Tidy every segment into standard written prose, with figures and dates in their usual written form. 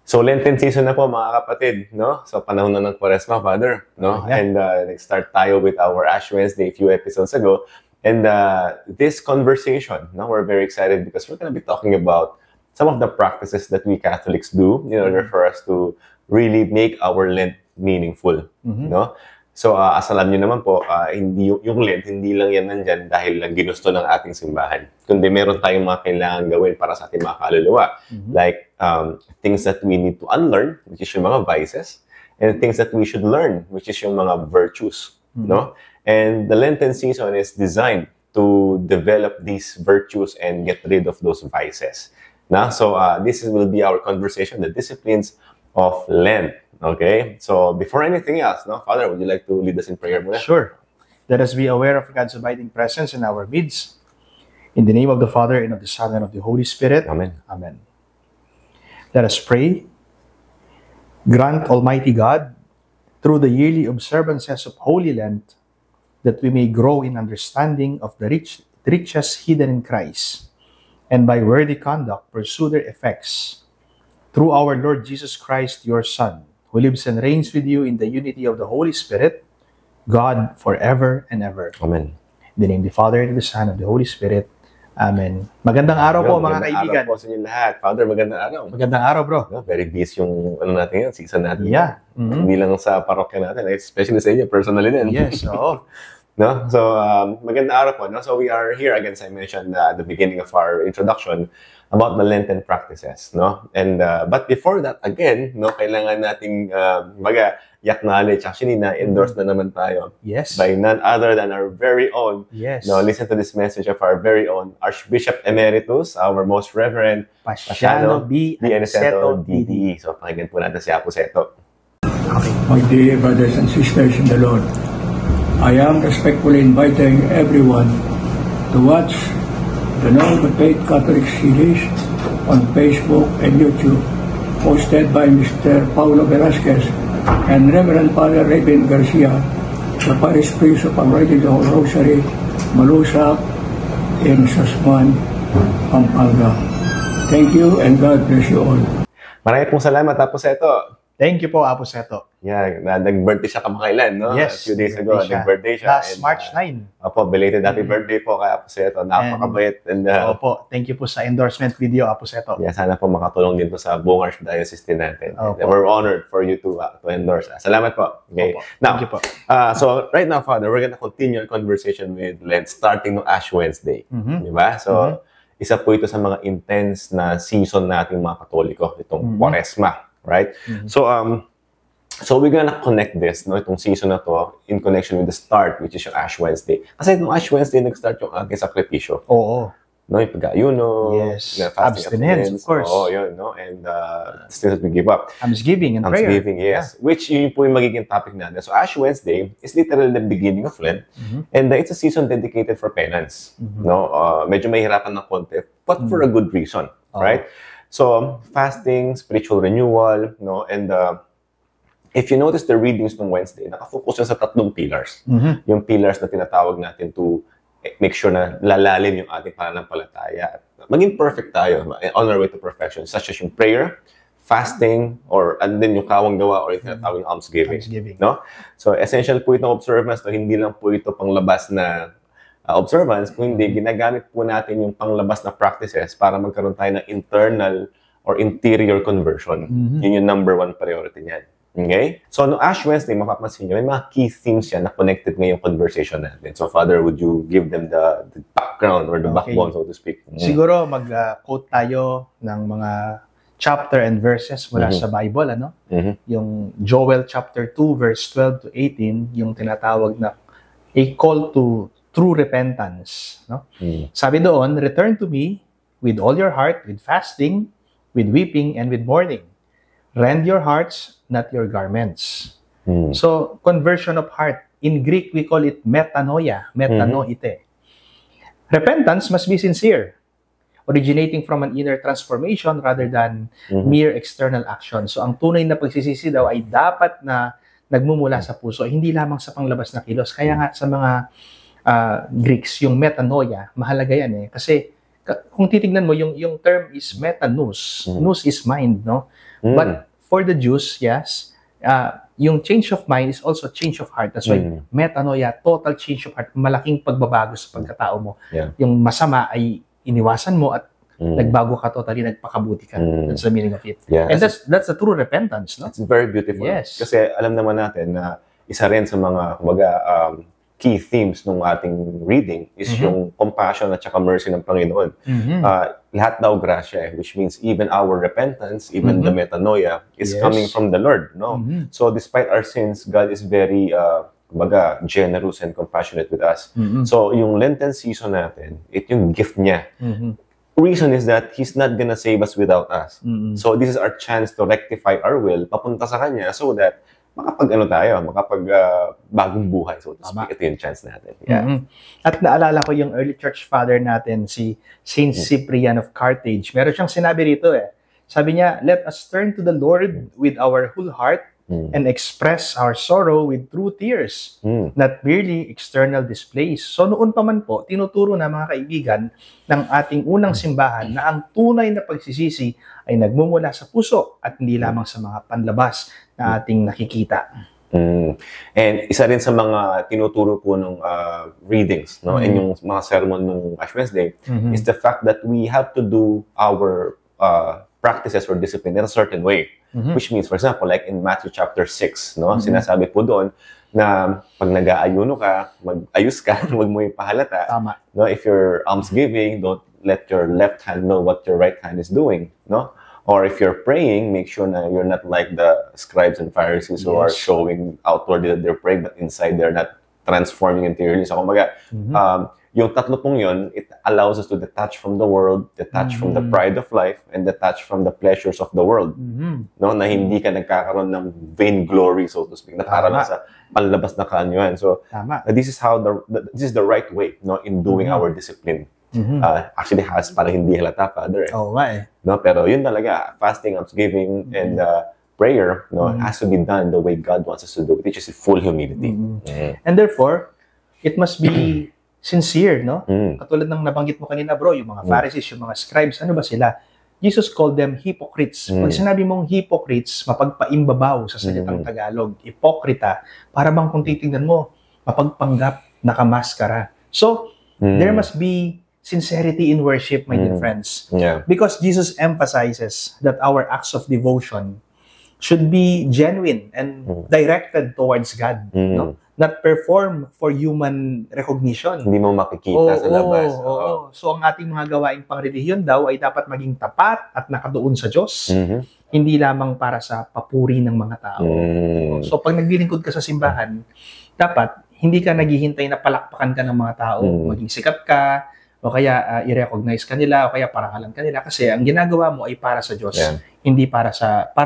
So, Lenten season na po mga kapatid, no? So, panahon na ng Quaresma, Father, no? Yeah. And nag-start tayo with our Ash Wednesday a few episodes ago. And this conversation, no, we're very excited because we're going to be talking about some of the practices that we Catholics do in order for us to really make our Lent meaningful, no? So, as alam nyo naman po, hindi, yung Lent, hindi lang yan nandyan dahil lang ginusto ng ating simbahan. Kundi meron tayong mga kailangan gawin para sa ating mga kaluluwa. Like, things that we need to unlearn, which is yung mga vices, and things that we should learn, which is yung mga virtues, no? And the Lenten season is designed to develop these virtues and get rid of those vices. Na? So, this will be our conversation, the disciplines of Lent. Okay? So, before anything else, no, Father, would you like to lead us in prayer muna? Sure. Let us be aware of God's abiding presence in our midst. In the name of the Father, and of the Son, and of the Holy Spirit. Amen. Amen. Let us pray. Grant, Almighty God, through the yearly observances of Holy Lent, that we may grow in understanding of the riches hidden in Christ, and by worthy conduct pursue their effects. Through our Lord Jesus Christ, your Son, who lives and reigns with you in the unity of the Holy Spirit, God, forever and ever. Amen. In the name of the Father, and of the Son, and of the Holy Spirit. Amen. Magandang araw po, mga kaibigan. Magandang araw po sa inyo lahat. Father, magandang araw. Magandang araw, bro. No, very busy yung natin yun, season natin. Yeah. Hindi lang sa parokya natin, especially sa inyo, personally din. Yes, oo. No? So, magandang araw po. No? So, we are here, again, as I mentioned at the beginning of our introduction, about the Lenten practices. No? And, but before that, again, no, kailangan nating acknowledge, actually, na-endorse na naman tayo Yes. by none other than our very own. Yes. No, listen to this message of our very own Archbishop Emeritus, our most reverend Paciano B. Aniceto DD. DD. So, pakinggan po natin si Apo Seto. My dear brothers and sisters in the Lord, I am respectfully inviting everyone to watch the Know the Faith Catholic series on Facebook and YouTube, hosted by Mr. Paulo Velasquez and Reverend Father Raven Garcia, the parish priest of our Lady of the Rosary, Malusak, in Sasmuan, Pampanga. Thank you and God bless you all. Maraming pong salamat, Apo Seto. Thank you po, Apo Seto. Yeah, nag-birthday siya kamakailan, no? Yes. A few days ago, nag-birthday siya. Last March 9. Opo, belated happy birthday po kay Apo Seto. Napakabait. And, Opo, thank you po sa endorsement video, Apo Seto. yeah, sana po makatulong din po sa buong Archdiocese din natin. Opo. And we're honored for you to endorse. Salamat po. Okay. Opo. Now, Thank you po. So right now, Father, we're gonna continue our conversation with Lent starting no Ash Wednesday. Di ba? So, isa po ito sa mga intense na season nating mga Katoliko, itong Quaresma, right? So we're gonna connect this, no, itong season na to in connection with the start, which is yung Ash Wednesday. Kasi itong Ash Wednesday, nag-start yung aking sakripisyo. Oo. No, yung pag-ayuno, Yes. fasting, Abstinence, of course. Oo, yun, no? And still that we give up. Almsgiving and prayer. Thanksgiving, yes. Which yun po yung magiging topic natin. So Ash Wednesday is literally the beginning of Lent. And it's a season dedicated for penance. No, medyo mahirapan ng konti, but for a good reason, right? So fasting, spiritual renewal, no, and if you notice the readings ng Wednesday, nakafocus yan sa tatlong pillars. Yung pillars na tinatawag natin to make sure na lalalim yung ating pananampalataya. Maging perfect tayo on our way to perfection, such as yung prayer, fasting, and then yung kawang gawa or yung tinatawag yung almsgiving. No? So essential po itong observance, no? Hindi lang po ito panglabas na observance, kundi ginagamit po natin yung panglabas na practices para magkaroon tayo ng internal or interior conversion. Yun yung number one priority niyan. Okay? So, no Ash Wednesday, mapapansin nyo, may mga key themes yan na connected ngayong conversation natin. So, Father, would you give them the background or the backbone, so to speak? Siguro, mag-quote tayo ng mga chapter and verses mula sa Bible, ano? Yung Joel chapter 2, verse 12 to 18, yung tinatawag na a call to true repentance. No? Sabi doon, return to me with all your heart, with fasting, with weeping, and with mourning. Rend your hearts, not your garments. So, conversion of heart. In Greek, we call it metanoia, metanoite. Repentance must be sincere, originating from an inner transformation rather than mere external action. So, ang tunay na pagsisisi daw ay dapat na nagmumula sa puso, hindi lamang sa panglabas na kilos. Kaya nga sa mga Greeks, yung metanoia, mahalaga yan eh. Kasi kung titignan mo, yung term is meta-nous. Nous is mind, no? But for the Jews, yes, yung change of mind is also change of heart. That's why metanoia, total change of heart, malaking pagbabago sa pagkatao mo. Yeah. Yung masama ay iniwasan mo at nagbago ka totally, nagpakabuti ka. That's the meaning of it. Yeah. And that's the true repentance, no? It's very beautiful. Yes. Kasi alam naman natin na isa rin sa mga key themes ng ating reading is yung compassion at saka mercy ng Panginoon. Lahat daw grasya, which means even our repentance, even the metanoia is coming from the Lord, no? So despite our sins, God is very generous and compassionate with us. So yung Lenten season natin, yung gift niya. Reason is that He's not gonna save us without us. So this is our chance to rectify our will papunta sa Kanya so that makapag bagong buhay, so to speak. Ito yung chance natin. Yeah. At naalala ko yung early church father natin, si Saint Cyprian of Carthage. Meron siyang sinabi rito Sabi niya, let us turn to the Lord with our whole heart and express our sorrow with true tears, not merely external displays. So noon pa man po, tinuturo na mga kaibigan ng ating unang simbahan na ang tunay na pagsisisi ay nagmumula sa puso at hindi lamang sa mga panlabas na ating nakikita. And isa rin sa mga tinuturo po ng readings, no, and yung mga sermon ng Ash Wednesday is the fact that we have to do our practices or discipline in a certain way. Which means, for example, like in Matthew chapter 6, no, sinasabi po doon na pag nag-aayuno ka, mag-ayos ka, huwag mo ipahalata. Tama. No, if you're almsgiving, don't let your left hand know what your right hand is doing, no? Or if you're praying, make sure na you're not like the scribes and Pharisees who are showing outwardly that they're praying, but inside they're not transforming interiorly. So, kumbaga, yung tatlo pong yun, it allows us to detach from the world, detach from the pride of life, and detach from the pleasures of the world. No, na hindi ka nagkakaroon ng vainglory, so to speak, na para lang sa panlabas na kaanyuan. So, this is how this is the right way, no, in doing our discipline. Actually, parang hindi halata, Father. No, pero yun talaga, fasting, almsgiving, and prayer, no, has to be done the way God wants us to do it, which is full humility. And therefore, it must be sincere, no? Katulad ng nabanggit mo kanina, bro, yung mga Pharisees, yung mga scribes, ano ba sila? Jesus called them hypocrites. Pag sinabi mong hypocrites, mapagpaimbabaw sa salitang Tagalog, hipokrita, para bang kung titignan mo, mapagpanggap, nakamaskara. So, there must be sincerity in worship, my dear friends. Because Jesus emphasizes that our acts of devotion should be genuine and directed towards God, no? Not perform for human recognition. Hindi mo makikita sa labas. So, ang ating mga gawaing pangrelihiyon daw ay dapat maging tapat at nakadoon sa Diyos. Hindi lamang para sa papuri ng mga tao. So, pag naglilingkod ka sa simbahan, dapat hindi ka naghihintay na palakpakan ka ng mga tao. Maging sikat ka, o kaya i-recognize ka nila, o kaya parangalan ka nila. Kasi ang ginagawa mo ay para sa Diyos. Hindi para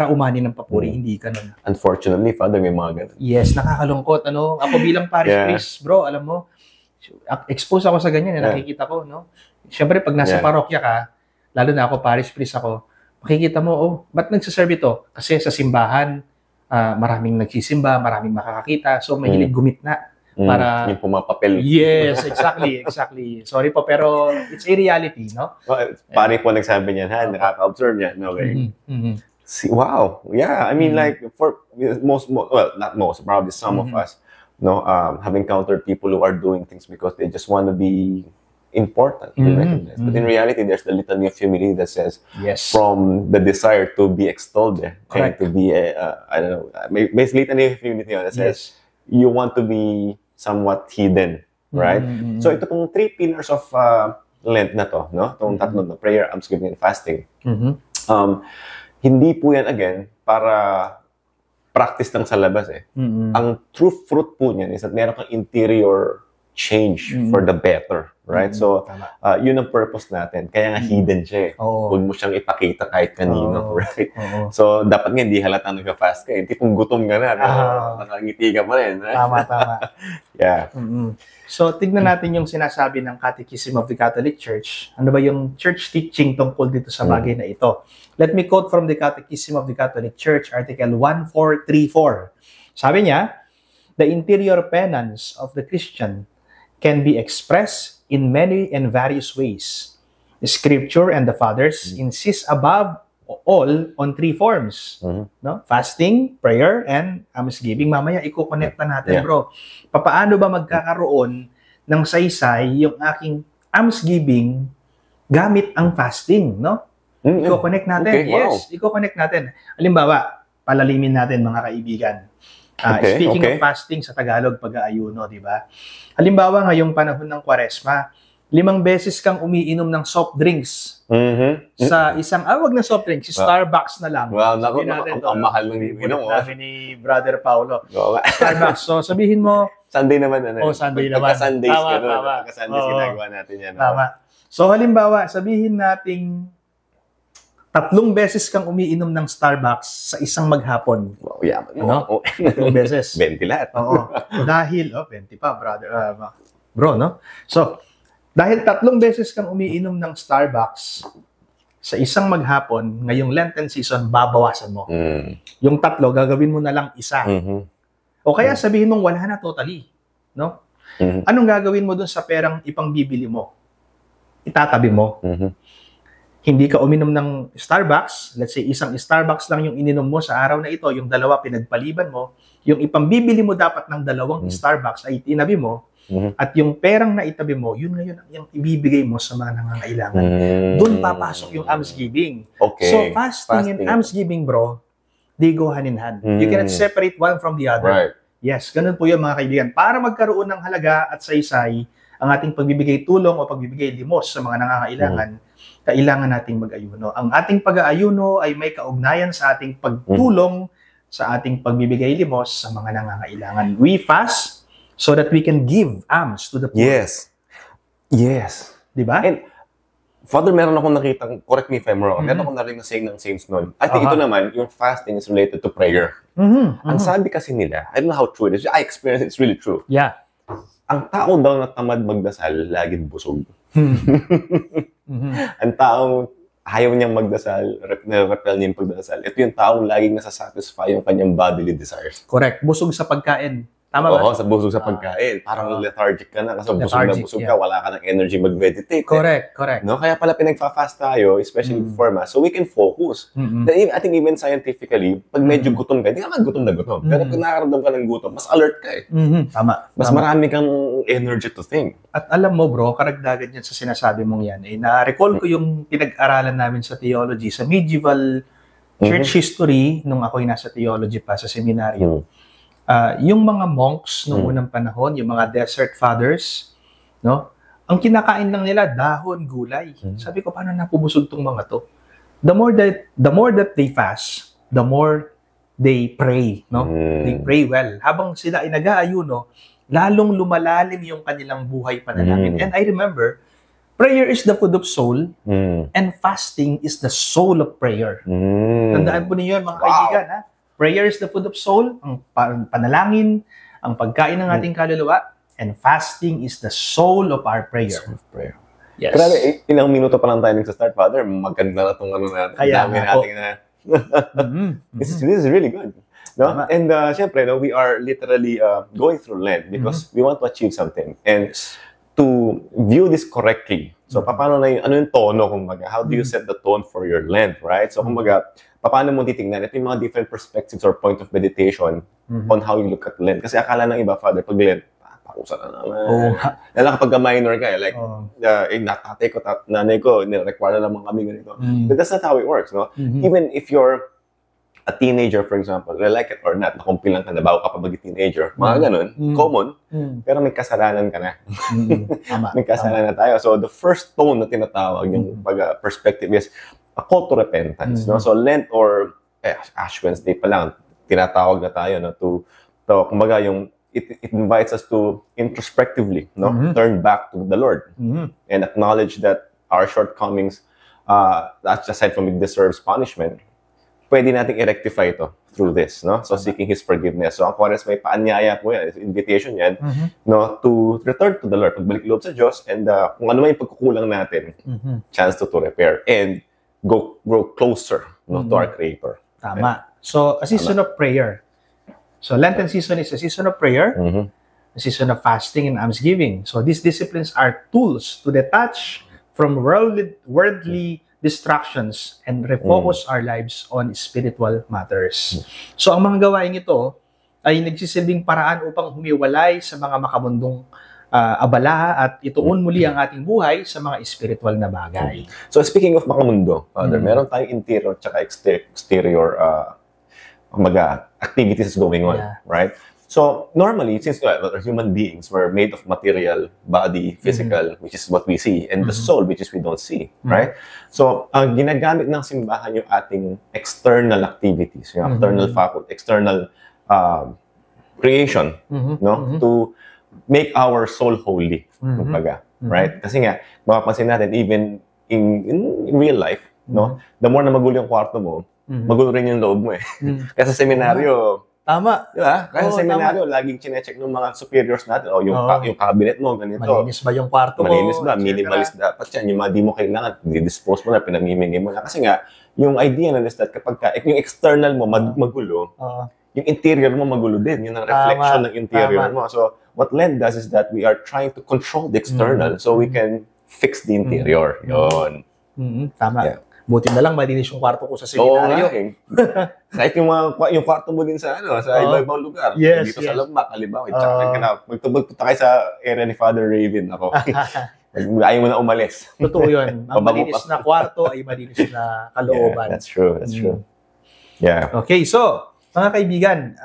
umani ng papuri, hindi ganun. Unfortunately, Father, may mga ganun. Yes, nakakalungkot. Ako bilang parish priest, bro, alam mo, expose ako sa ganyan, nakikita ko, no? Siyempre, pag nasa parokya ka, lalo na ako, parish priest ako, makikita mo, ba't nagsaserve ito? Kasi sa simbahan, maraming nagsisimba, maraming makakakita, so mahilig gumitna. Para yung pumapapel. Yes, exactly. Sorry po, pero it's a reality, no? Pare po nagsabi niyan, nakaka-observe niya. Okay. Wow. Yeah, I mean, like, for not most, probably some of us, no, have encountered people who are doing things because they just want to be important, be recognized. But in reality, there's the litany of humility that says, from the desire to be extolled, and to be, I don't know, basically litany of humility that says, you want to be somewhat hidden, right? So ito pong 3 pillars of Lent na to, no? Itong tatlo na prayer, almsgiving, and fasting. Hindi po yan, again, para practice lang sa labas Ang true fruit po niyan is that meron kang interior change for the better, right? So, yun ang purpose natin. Kaya nga hidden siya Huwag mo siyang ipakita kahit kanino, right? So, dapat nga hindi halata nag-fast ka. Hindi pong gutom ka na, nakangiti ka pa rin. Right? Tama. Yeah. So, tignan natin yung sinasabi ng Catechism of the Catholic Church. Ano ba yung church teaching tungkol dito sa bagay na ito? Let me quote from the Catechism of the Catholic Church, Article 1434. Sabi niya, the interior penance of the Christian can be expressed in many and various ways. Scripture and the Fathers insist above all on 3 forms. No? Fasting, prayer, and almsgiving. Mamaya, i-connect na natin, bro. Paano ba magkakaroon ng saysay yung aking almsgiving gamit ang fasting, no? I-connect natin. Okay, wow. Yes, i-connect natin. Halimbawa, palalimin natin mga kaibigan. Speaking of fasting sa Tagalog, pag-aayuno, di ba? Halimbawa, ngayong panahon ng Kwaresma, 5 beses kang umiinom ng soft drinks sa isang, wag na soft drinks, Starbucks na lang. Wow, naku, ang mahal ng inom. Sabi ni Brother Paulo. Starbucks. So, sabihin mo, Sunday naman, ano? Sunday naman. Pagka-Sundays ka doon. Tama. Pagka-Sundays ginagawa natin yan. Tama. So, halimbawa, sabihin nating 3 beses kang umiinom ng Starbucks sa isang maghapon. Wow, yaman. Ano? 3 beses. 20 lahat. Oo. Dahil, 20 pa, brother. Bro, no? So, dahil 3 beses kang umiinom ng Starbucks sa isang maghapon, ngayong Lenten season, babawasan mo. Yung 3, gagawin mo na lang 1. O kaya sabihin mong wala na totally. No? Anong gagawin mo dun sa perang ipangbibili mo? Itatabi mo. Hindi ka uminom ng Starbucks. Let's say, isang Starbucks lang yung ininom mo sa araw na ito. Yung 2, pinagpaliban mo. Yung ipambibili mo dapat ng 2 Starbucks ay tinabi mo. At yung perang na itabi mo, yun ngayon yung ibibigay mo sa mga nangangailangan. Doon papasok yung almsgiving. Okay. So, fasting and almsgiving, bro, they go hand in hand. You cannot separate one from the other. Right. Yes, ganun po yun mga kaibigan. Para magkaroon ng halaga at saysay ang ating pagbibigay tulong o pagbibigay limos sa mga nangangailangan, kailangan nating mag-ayuno. Ang ating pag-aayuno ay may kaugnayan sa ating pagtulong sa ating pagbibigay limos sa mga nangangailangan. We fast so that we can give alms to the poor. Yes. Yes. Diba? And, Father, meron akong nakitang, correct me if I'm wrong, meron akong narinig na saying ng saints noon. I think ito naman, yung fasting is related to prayer. Ang sabi kasi nila, I don't know how true it is, I experienced it's really true. Yeah. Ang tao daw na tamad magdasal, laging busog. Ang taong ayaw niyang magdasal, repel niya yung pagdasal. Ito yung taong laging nasasatisfy yung kanyang bodily desires. Correct. Busog sa pagkain. Tama ba? Oo, sa busog sa pagkain. Parang lethargic ka na kasi busog na busog ka, wala ka ng energy mag-meditate. Correct, correct. No? Kaya pala pinagfa-fast tayo, especially before Mass, so we can focus. I think even scientifically, pag medyo gutom ka, hindi ka man gutom na gutom. Pero kung nakaramdam ka ng gutom, mas alert ka eh. Tama. Mas marami kang energy to think. At alam mo bro, karagdagan yan sa sinasabi mong yan. Na-recall ko yung pinag-aralan namin sa theology, sa medieval church history, nung ako'y nasa theology pa sa seminaryo. Yung mga monks noong unang panahon, yung mga desert fathers, no? Ang kinakain lang nila dahon, gulay. Sabi ko, paano napubusog tong mga to? The more that they fast, the more they pray, no? They pray well. Habang sila ay nag-aayuno, lalong lumalalim yung kanilang buhay panalangin. And I remember, prayer is the food of soul, and fasting is the soul of prayer. Tandaan po ninyo, mga kaibigan, ha? Prayer is the food of soul, ang panalangin, ang pagkain ng ating kaluluwa, and fasting is the soul of our prayer. Soul of prayer. Yes. Grabe, ilang minuto pa lang tayo nag-start, Father. Maganda na itong ano natin. Kaya dami nga po. natin na. This is really good. No? And syempre, no, we are literally going through Lent because we want to achieve something. And to view this correctly, so paano na yung, ano yung tono, kumbaga, how do you set the tone for your Lent, right? So kumbaga, paano mo titingnan? Ito yung mga different perspectives or point of meditation on how you look at Lent. Kasi akala ng iba, Father, pag Lent, pakusa na naman. Lalo kapag minor ka, like, natatay ko, nanay ko, nirequire na naman kami ganito. But that's not how it works, no? Even if you're a teenager, for example, like it or not, nakumpilang ka na bago ka pa maging teenager, mga ganun, common, pero may kasalanan ka na. May kasalanan na tayo. So, the first tone na tinatawag, yung perspective is a call to repentance. No? So, Lent or Ash Wednesday pa lang, tinatawag na tayo no, to kumbaga, yung it invites us to introspectively, no, turn back to the Lord and acknowledge that our shortcomings, that's aside from it deserves punishment, pwede nating i-rectify ito through this, no? So, seeking His forgiveness. So, ang Quaresma may paanyaya po yan, invitation yan, no, to return to the Lord, pagbalik loob sa Diyos, and kung ano may pagkukulang natin, chance to repair, and grow closer, no, to our Creator. Tama. So, a season of prayer. So, Lenten season is a season of prayer, a season of fasting and almsgiving. So, these disciplines are tools to detach from worldly distractions and refocus our lives on spiritual matters. So, ang mga gawain ito ay nagsisilbing paraan upang humiwalay sa mga makamundong abala at ituon muli ang ating buhay sa mga spiritual na bagay. So, speaking of makamundo, Father, meron tayong interior at exterior activities going on, right? So, normally, since human beings were made of material, body, physical, which is what we see, and the soul, which is we don't see, right? So, ang ginagamit ng simbahan yung ating external activities, yung external faculty, external creation, no? To make our soul holy, kumbaga, right? Kasi nga, mapapansin natin, even in real life, no? The more na magulo yung kwarto mo, magulo rin yung loob mo eh. Kaya sa seminaryo, tama. Di ba? Kaya sa seminaryo, laging chinecheck ng mga superiors natin, yung cabinet mo, ganito. Malinis ba yung kwarto mo? Malinis ba? Minimalist dapat yan. Yung mga di mo kailangan, di-dispose mo na, pinamimigay mo na. Kasi nga, yung idea na is that kapag yung external mo magulo, yung interior mo magulo din. Yun ang reflection ng interior mo. So, what Lent does is that we are trying to control the external so we can fix the interior. Yun. Tama. Yeah. Buti na lang malinis yung kwarto ko sa Oo, seminaryo. kahit yung kwarto mo din sa iba-ibang lugar. Yes, dito sa Lagmak, halimbawa. Magpunta kayo sa area ni Father Raven. Ako. Ayaw mo na umalis. Totoo yun. Ang malinis na kwarto ay malinis na kalooban. Yeah, that's true. That's true. Yeah. Okay, so, mga kaibigan,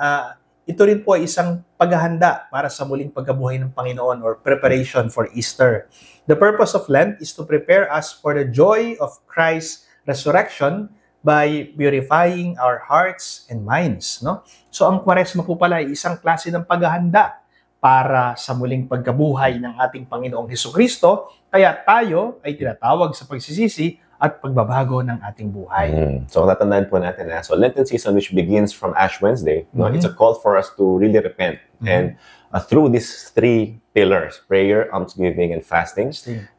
ito rin po ay isang paghahanda para sa muling pagkabuhay ng Panginoon or preparation for Easter. The purpose of Lent is to prepare us for the joy of Christ's resurrection by purifying our hearts and minds. No? So ang Kwaresma po pala ay isang klase ng paghahanda para sa muling pagkabuhay ng ating Panginoong Hesukristo, kaya tayo ay tinatawag sa pagsisisi at pagbabago ng ating buhay. So tatandaan po natin so Lenten season which begins from Ash Wednesday, no, it's a call for us to really repent and through these three pillars, prayer, almsgiving, and fasting,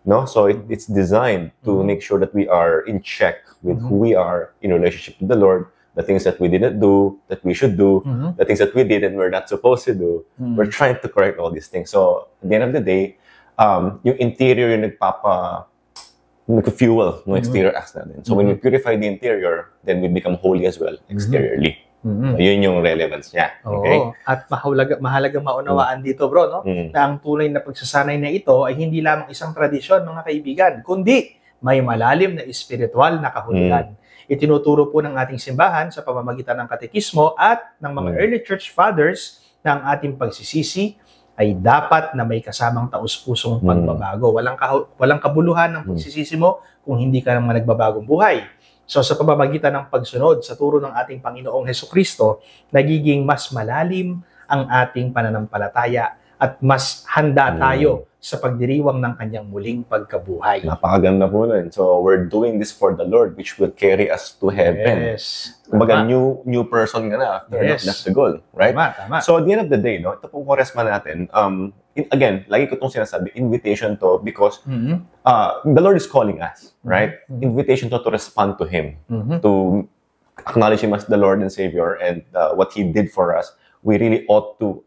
no? So it's designed to make sure that we are in check with who we are in relationship to the Lord, the things that we didn't do, that we should do, the things that we did and we're not supposed to do. We're trying to correct all these things. So at the end of the day, yung interior yung nagka-fuel ng exterior acts natin. So when we purify the interior, then we become holy as well, exteriorly. So, yun yung relevance niya. Okay? Oo. At mahalagang maunawaan dito, bro, no? Na ang tunay na pagsasanay na ito ay hindi lamang isang tradisyon, mga kaibigan, kundi may malalim na espiritual na kahulugan. Itinuturo po ng ating simbahan sa pamamagitan ng katekismo at ng mga early church fathers na ang ating pagsisisi ay dapat na may kasamang taus-pusong pagbabago. Walang kabuluhan ng pagsisisi mo kung hindi ka naman nagbabagong buhay. So sa pamamagitan ng pagsunod sa turo ng ating Panginoong Hesukristo, nagiging mas malalim ang ating pananampalataya at mas handa tayo sa pagdiriwang ng kanyang muling pagkabuhay. Napakaganda po nun. So we're doing this for the Lord which will carry us to heaven. Yes. Kumbaga, new person ka na after. Yes. That's the goal, right? Tama. So at the end of the day, no, ito pong Kwaresma natin, again, lagi ko itong sinasabi, invitation to because the Lord is calling us, right? Invitation to respond to Him, to acknowledge Him as the Lord and Savior and what He did for us. We really ought to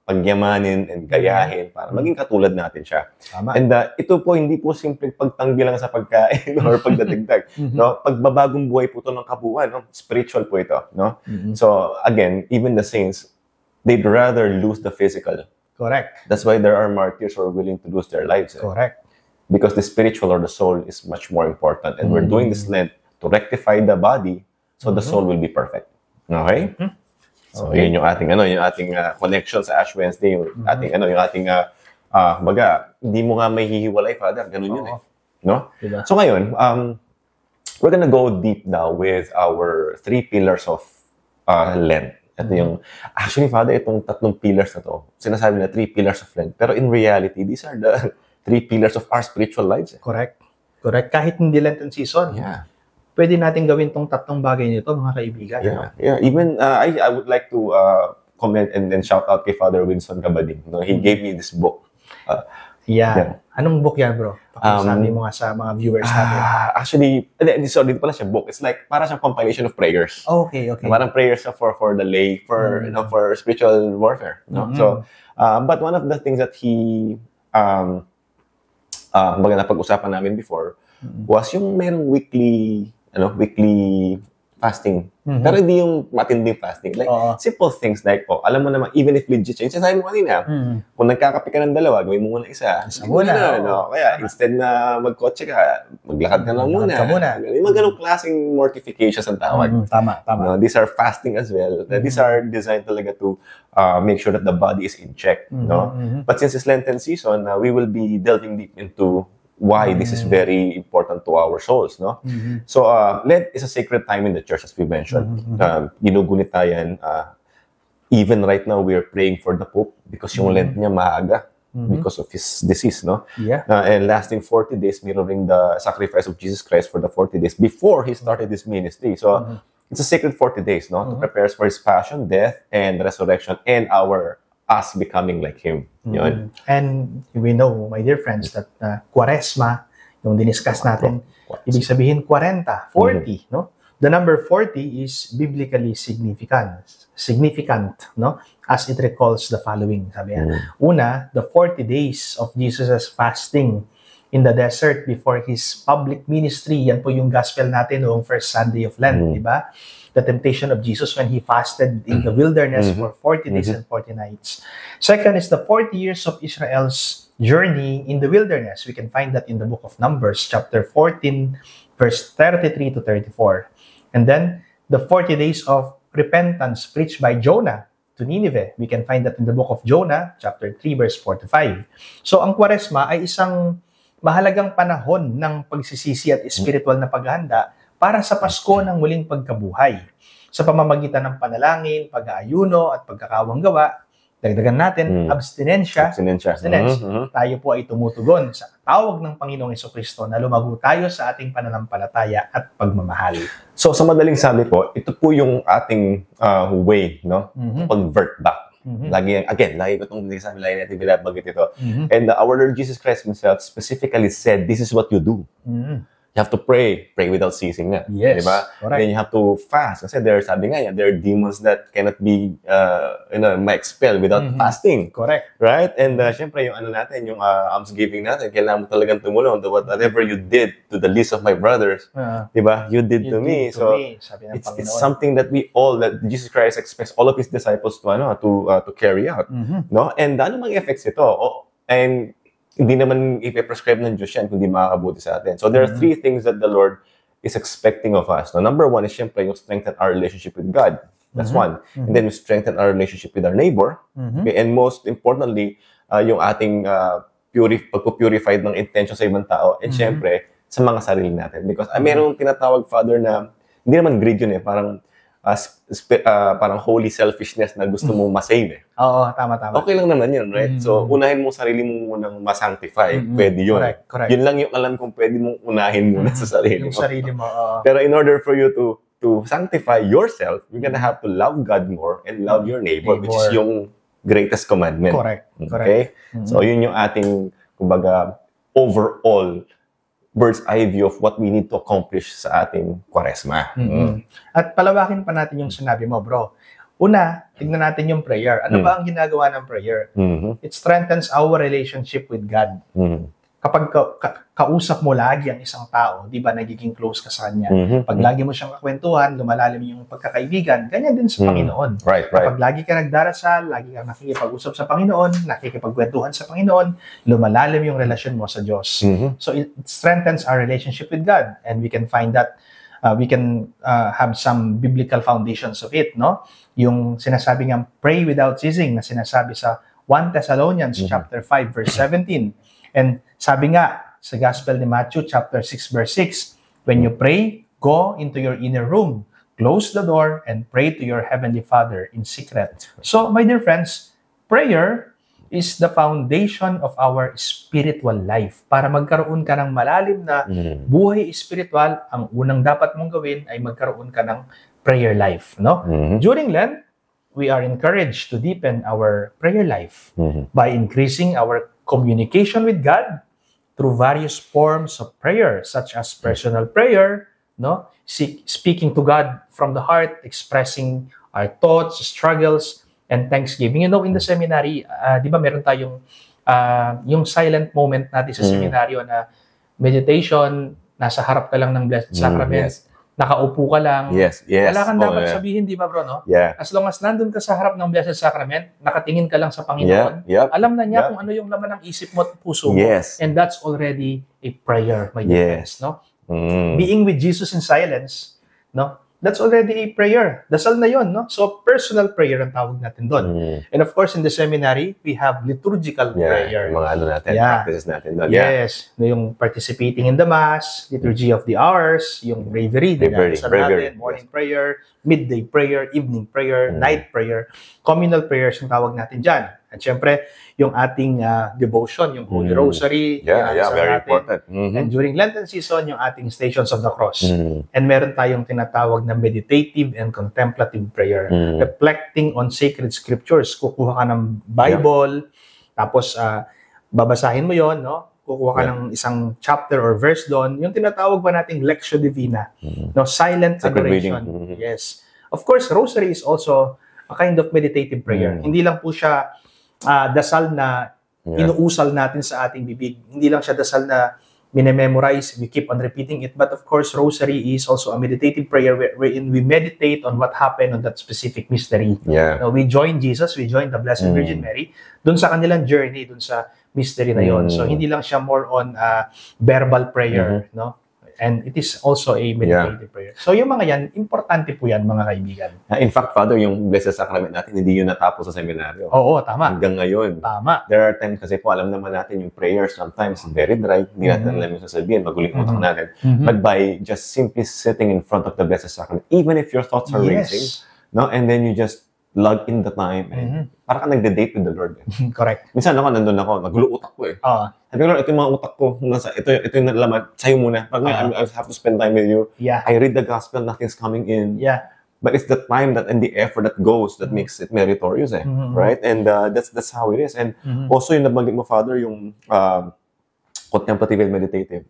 pagyamanin and gayahin para maging katulad natin siya. Tama. And ito po, hindi po simpleng pagtanggi lang sa pagkain or pagdatigdag. No? Pagbabagong buhay po ito ng kabuuan. No? Spiritual po ito. No? So, again, even the saints, they'd rather lose the physical. Correct. That's why there are martyrs who are willing to lose their lives. Correct. Because the spiritual or the soul is much more important. And we're doing this Lent to rectify the body so the soul will be perfect. Okay? So, yun yung ating connection sa Ash Wednesday, yung ating hindi mo nga may hihiwalay, Father, ganun yun eh. No? Diba? So ngayon, we're gonna go deep now with our three pillars of Lent. Ito yung, actually, Father, itong tatlong pillars na to, sinasabi na three pillars of Lent, pero in reality, these are the three pillars of our spiritual lives. Eh. Correct. Kahit hindi Lenten season. Yeah. Pwede natin gawin tong tatlong bagay nito, mga kaibigan. Yeah. Even I would like to comment and shout out kay Father Winston Cabading. No, he gave me this book. Anong book yan, bro? Sabi mo nga sa mga viewers natin. Actually, dito pala siya book. It's like para siyang compilation of prayers. Okay. Parang prayers for the lay, for spiritual warfare. No? So, but one of the things that he Baga napag-usapan namin before, was yung merong weekly fasting. Pero hindi yung matinding fasting. Like, simple things like, alam mo naman, even if legit change, sabi mo kanina, kung nagkakape ka ng dalawa, gawin mo muna isa. Kaya, instead na magkotse ka, maglakad ka lang muna. Yung mga ganong klaseng mortifications ang tawag. Tama. These are fasting as well. These are designed talaga to make sure that the body is in check. But since it's Lenten season, we will be delving deep into why this is very important to our souls, no? So, Lent is a sacred time in the church, as we mentioned. Ginugunitayan. Even right now, we are praying for the Pope because yung Lent niya maaga because of his disease, no? And lasting 40 days, mirroring the sacrifice of Jesus Christ for the 40 days before he started his ministry. So, it's a sacred 40 days, no? To prepare us for his passion, death, and resurrection, and us becoming like him. Yun. And we know, my dear friends, that Quaresma, yung diniscuss natin, ibig sabihin 40, 40, no? The number 40 is biblically significant, no? As it recalls the following, sabi niya. Una, the 40 days of Jesus' fasting in the desert before his public ministry. Yan po yung gospel natin noong first Sunday of Lent, di ba? The temptation of Jesus when he fasted in the wilderness for 40 days and 40 nights. Second is the 40 years of Israel's journey in the wilderness. We can find that in the book of Numbers, chapter 14, verse 33 to 34. And then, the 40 days of repentance preached by Jonah to Nineveh. We can find that in the book of Jonah, chapter 3, verse 4 to 5. So, ang Quaresma ay isang mahalagang panahon ng pagsisisi at spiritual na paghahanda para sa Pasko ng muling pagkabuhay. Sa pamamagitan ng panalangin, pag-aayuno, at pagkakawang gawa, dagdagan natin, abstinensya. Tayo po ay tumutugon sa tawag ng Panginoong Jesucristo na lumago tayo sa ating pananampalataya at pagmamahal. So, sa madaling sabi po, ito po yung ating way, no? Convert back. Lagi ko itong sabi lagi natin binabanggit ito. And our Lord Jesus Christ himself specifically said, this is what you do. You have to pray without ceasing nga. Yes, diba? Correct. Then you have to fast. Kasi there are demons that cannot be ma-expel without fasting. Correct. Right? And syempre, yung yung almsgiving natin, kailangan mo talagang tumulong. Whatever you did to the least of my brothers, diba? You did to me. So, it's something that that Jesus Christ expects all of his disciples to carry out. No? And ano mga effects ito? And hindi naman ipe-prescribe ng Diyos yan kundi makakabuti sa atin. So there are three things that the Lord is expecting of us. No? Number one is syempre yung strengthen our relationship with God. That's one. And then we strengthen our relationship with our neighbor. Okay? And most importantly, yung ating pagpupurified ng intention sa ibang tao. And syempre, sa mga sarili natin. Because mayroong tinatawag, Father, na hindi naman greed yun parang holy selfishness na gusto mong masave. Oo, tama. Okay lang naman yun, right? So, unahin mo sarili mo munang masanctify. Pwede yun. Correct. Yun lang yung alam kong pwede mong unahin muna sa sarili mo. Yung sarili mo. Pero in order for you to sanctify yourself, you're gonna have to love God more and love your neighbor, which is yung greatest commandment. Correct. Okay? So, yun yung ating, kumbaga, overall bird's eye view of what we need to accomplish sa ating Quaresma. At palawakin pa natin yung sinabi mo, bro. Una, tignan natin yung prayer. Ano ba ang ginagawa ng prayer? It strengthens our relationship with God. Kapag kausap mo lagi ang isang tao, di ba, nagiging close ka sa kanya. Pag lagi mo siyang kakwentuhan, lumalalim yung pagkakaibigan, ganyan din sa Panginoon. Right. Kapag lagi ka nagdarasal, lagi kang nakikipag-usap sa Panginoon, nakikipagkwentuhan sa Panginoon, lumalalim yung relasyon mo sa Diyos. So it strengthens our relationship with God. And we can find that we can have some biblical foundations of it, no? Yung sinasabi nga, pray without ceasing, na sinasabi sa 1 Thessalonians chapter 5 verse 17. And sabi nga sa Gospel ni Matthew chapter 6 verse 6, when you pray, go into your inner room, close the door, and pray to your heavenly Father in secret. So, my dear friends, prayer is the foundation of our spiritual life. Para magkaroon ka ng malalim na buhay spiritual, ang unang dapat mong gawin ay magkaroon ka ng prayer life. No? During Lent, we are encouraged to deepen our prayer life by increasing our communication with God through various forms of prayer, such as personal prayer, no? Speaking to God from the heart, expressing our thoughts, struggles, and thanksgiving. You know, in the seminary, di ba meron tayong yung silent moment natin sa seminaryo na meditation, nasa harap ka lang ng Blessed Sacrament, nakaupo ka lang. Wala kang dapat sabihin, di ba bro, no? As long as nandun ka sa harap ng Blessed Sacrament, nakatingin ka lang sa Panginoon, alam na niya kung ano yung laman ng isip mo at puso mo. And that's already a prayer, my dear friends, no? Being with Jesus in silence, no? That's already a prayer. Dasal na yon, no? So, personal prayer ang tawag natin doon. And of course, in the seminary, we have liturgical prayer. Mga ano natin, practices natin doon. Yes. Yung participating in the Mass, liturgy of the hours, yung breviary, natin, morning prayer, midday prayer, evening prayer, night prayer, communal prayers yung tawag natin dyan. At syempre, yung ating devotion, yung Holy Rosary. Very important. And during Lenten season, yung ating Stations of the Cross. And meron tayong tinatawag na meditative and contemplative prayer. Reflecting on sacred scriptures. Kukuha ka ng Bible, tapos babasahin mo yon, no? Kukuha ka ng isang chapter or verse doon. Yung tinatawag ba nating Lectio Divina, no? Silent adoration. Yes. Of course, Rosary is also a kind of meditative prayer. Hindi lang po siya dasal na inuusal natin sa ating bibig. Hindi lang siya dasal na minememorize, we keep on repeating it. But of course, Rosary is also a meditative prayer wherein we meditate on what happened on that specific mystery. Now, we join Jesus, we join the Blessed Virgin Mary dun sa kanilang journey, dun sa mystery na yon. So, hindi lang siya more on verbal prayer, no? And it is also a meditative prayer. So, yung mga yan, importante po yan, mga kaibigan. In fact, Father, yung Blessed Sacrament natin, hindi yun natapos sa seminaryo. Oo, tama. Hanggang ngayon. Tama. There are times kasi po, alam naman natin yung prayers sometimes very dry. Hindi natin alam yung sasabihin, maguling utak natin. But by just simply sitting in front of the Blessed Sacrament, even if your thoughts are racing, no, and then you just log in the time, and parang ka nagde-date with the Lord. Correct. Minsan ako, nandun ako, nagulo utak ko eh. Sabi ko, ito yung mga utak ko, ito yung nalaman, sa'yo muna. Pag I have to spend time with you. I read the gospel, nothing's coming in. But it's the time that and the effort that goes that makes it meritorious, right? And that's how it is. And also yung nabanggit mo, Father, yung contemplative and meditative.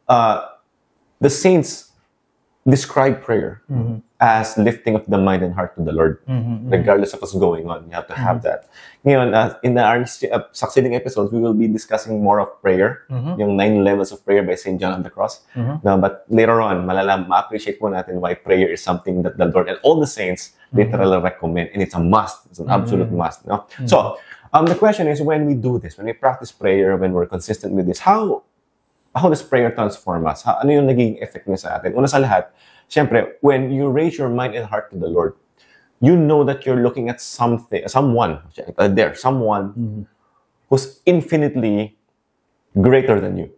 The saints describe prayer as lifting of the mind and heart to the Lord, regardless of what's going on. You have to have that. Ngayon, in our succeeding episodes, we will be discussing more of prayer, yung 9 levels of prayer by St. John on the Cross. No, but later on, ma-appreciate po natin why prayer is something that the Lord and all the saints literally recommend, and it's a must. It's an absolute must. No? So, the question is, when we do this, when we practice prayer, when we're consistent with this, how does prayer transform us? Ano yung naging effect niya sa atin? Una sa lahat, syempre, when you raise your mind and heart to the Lord, you know that you're looking at someone who's infinitely greater than you.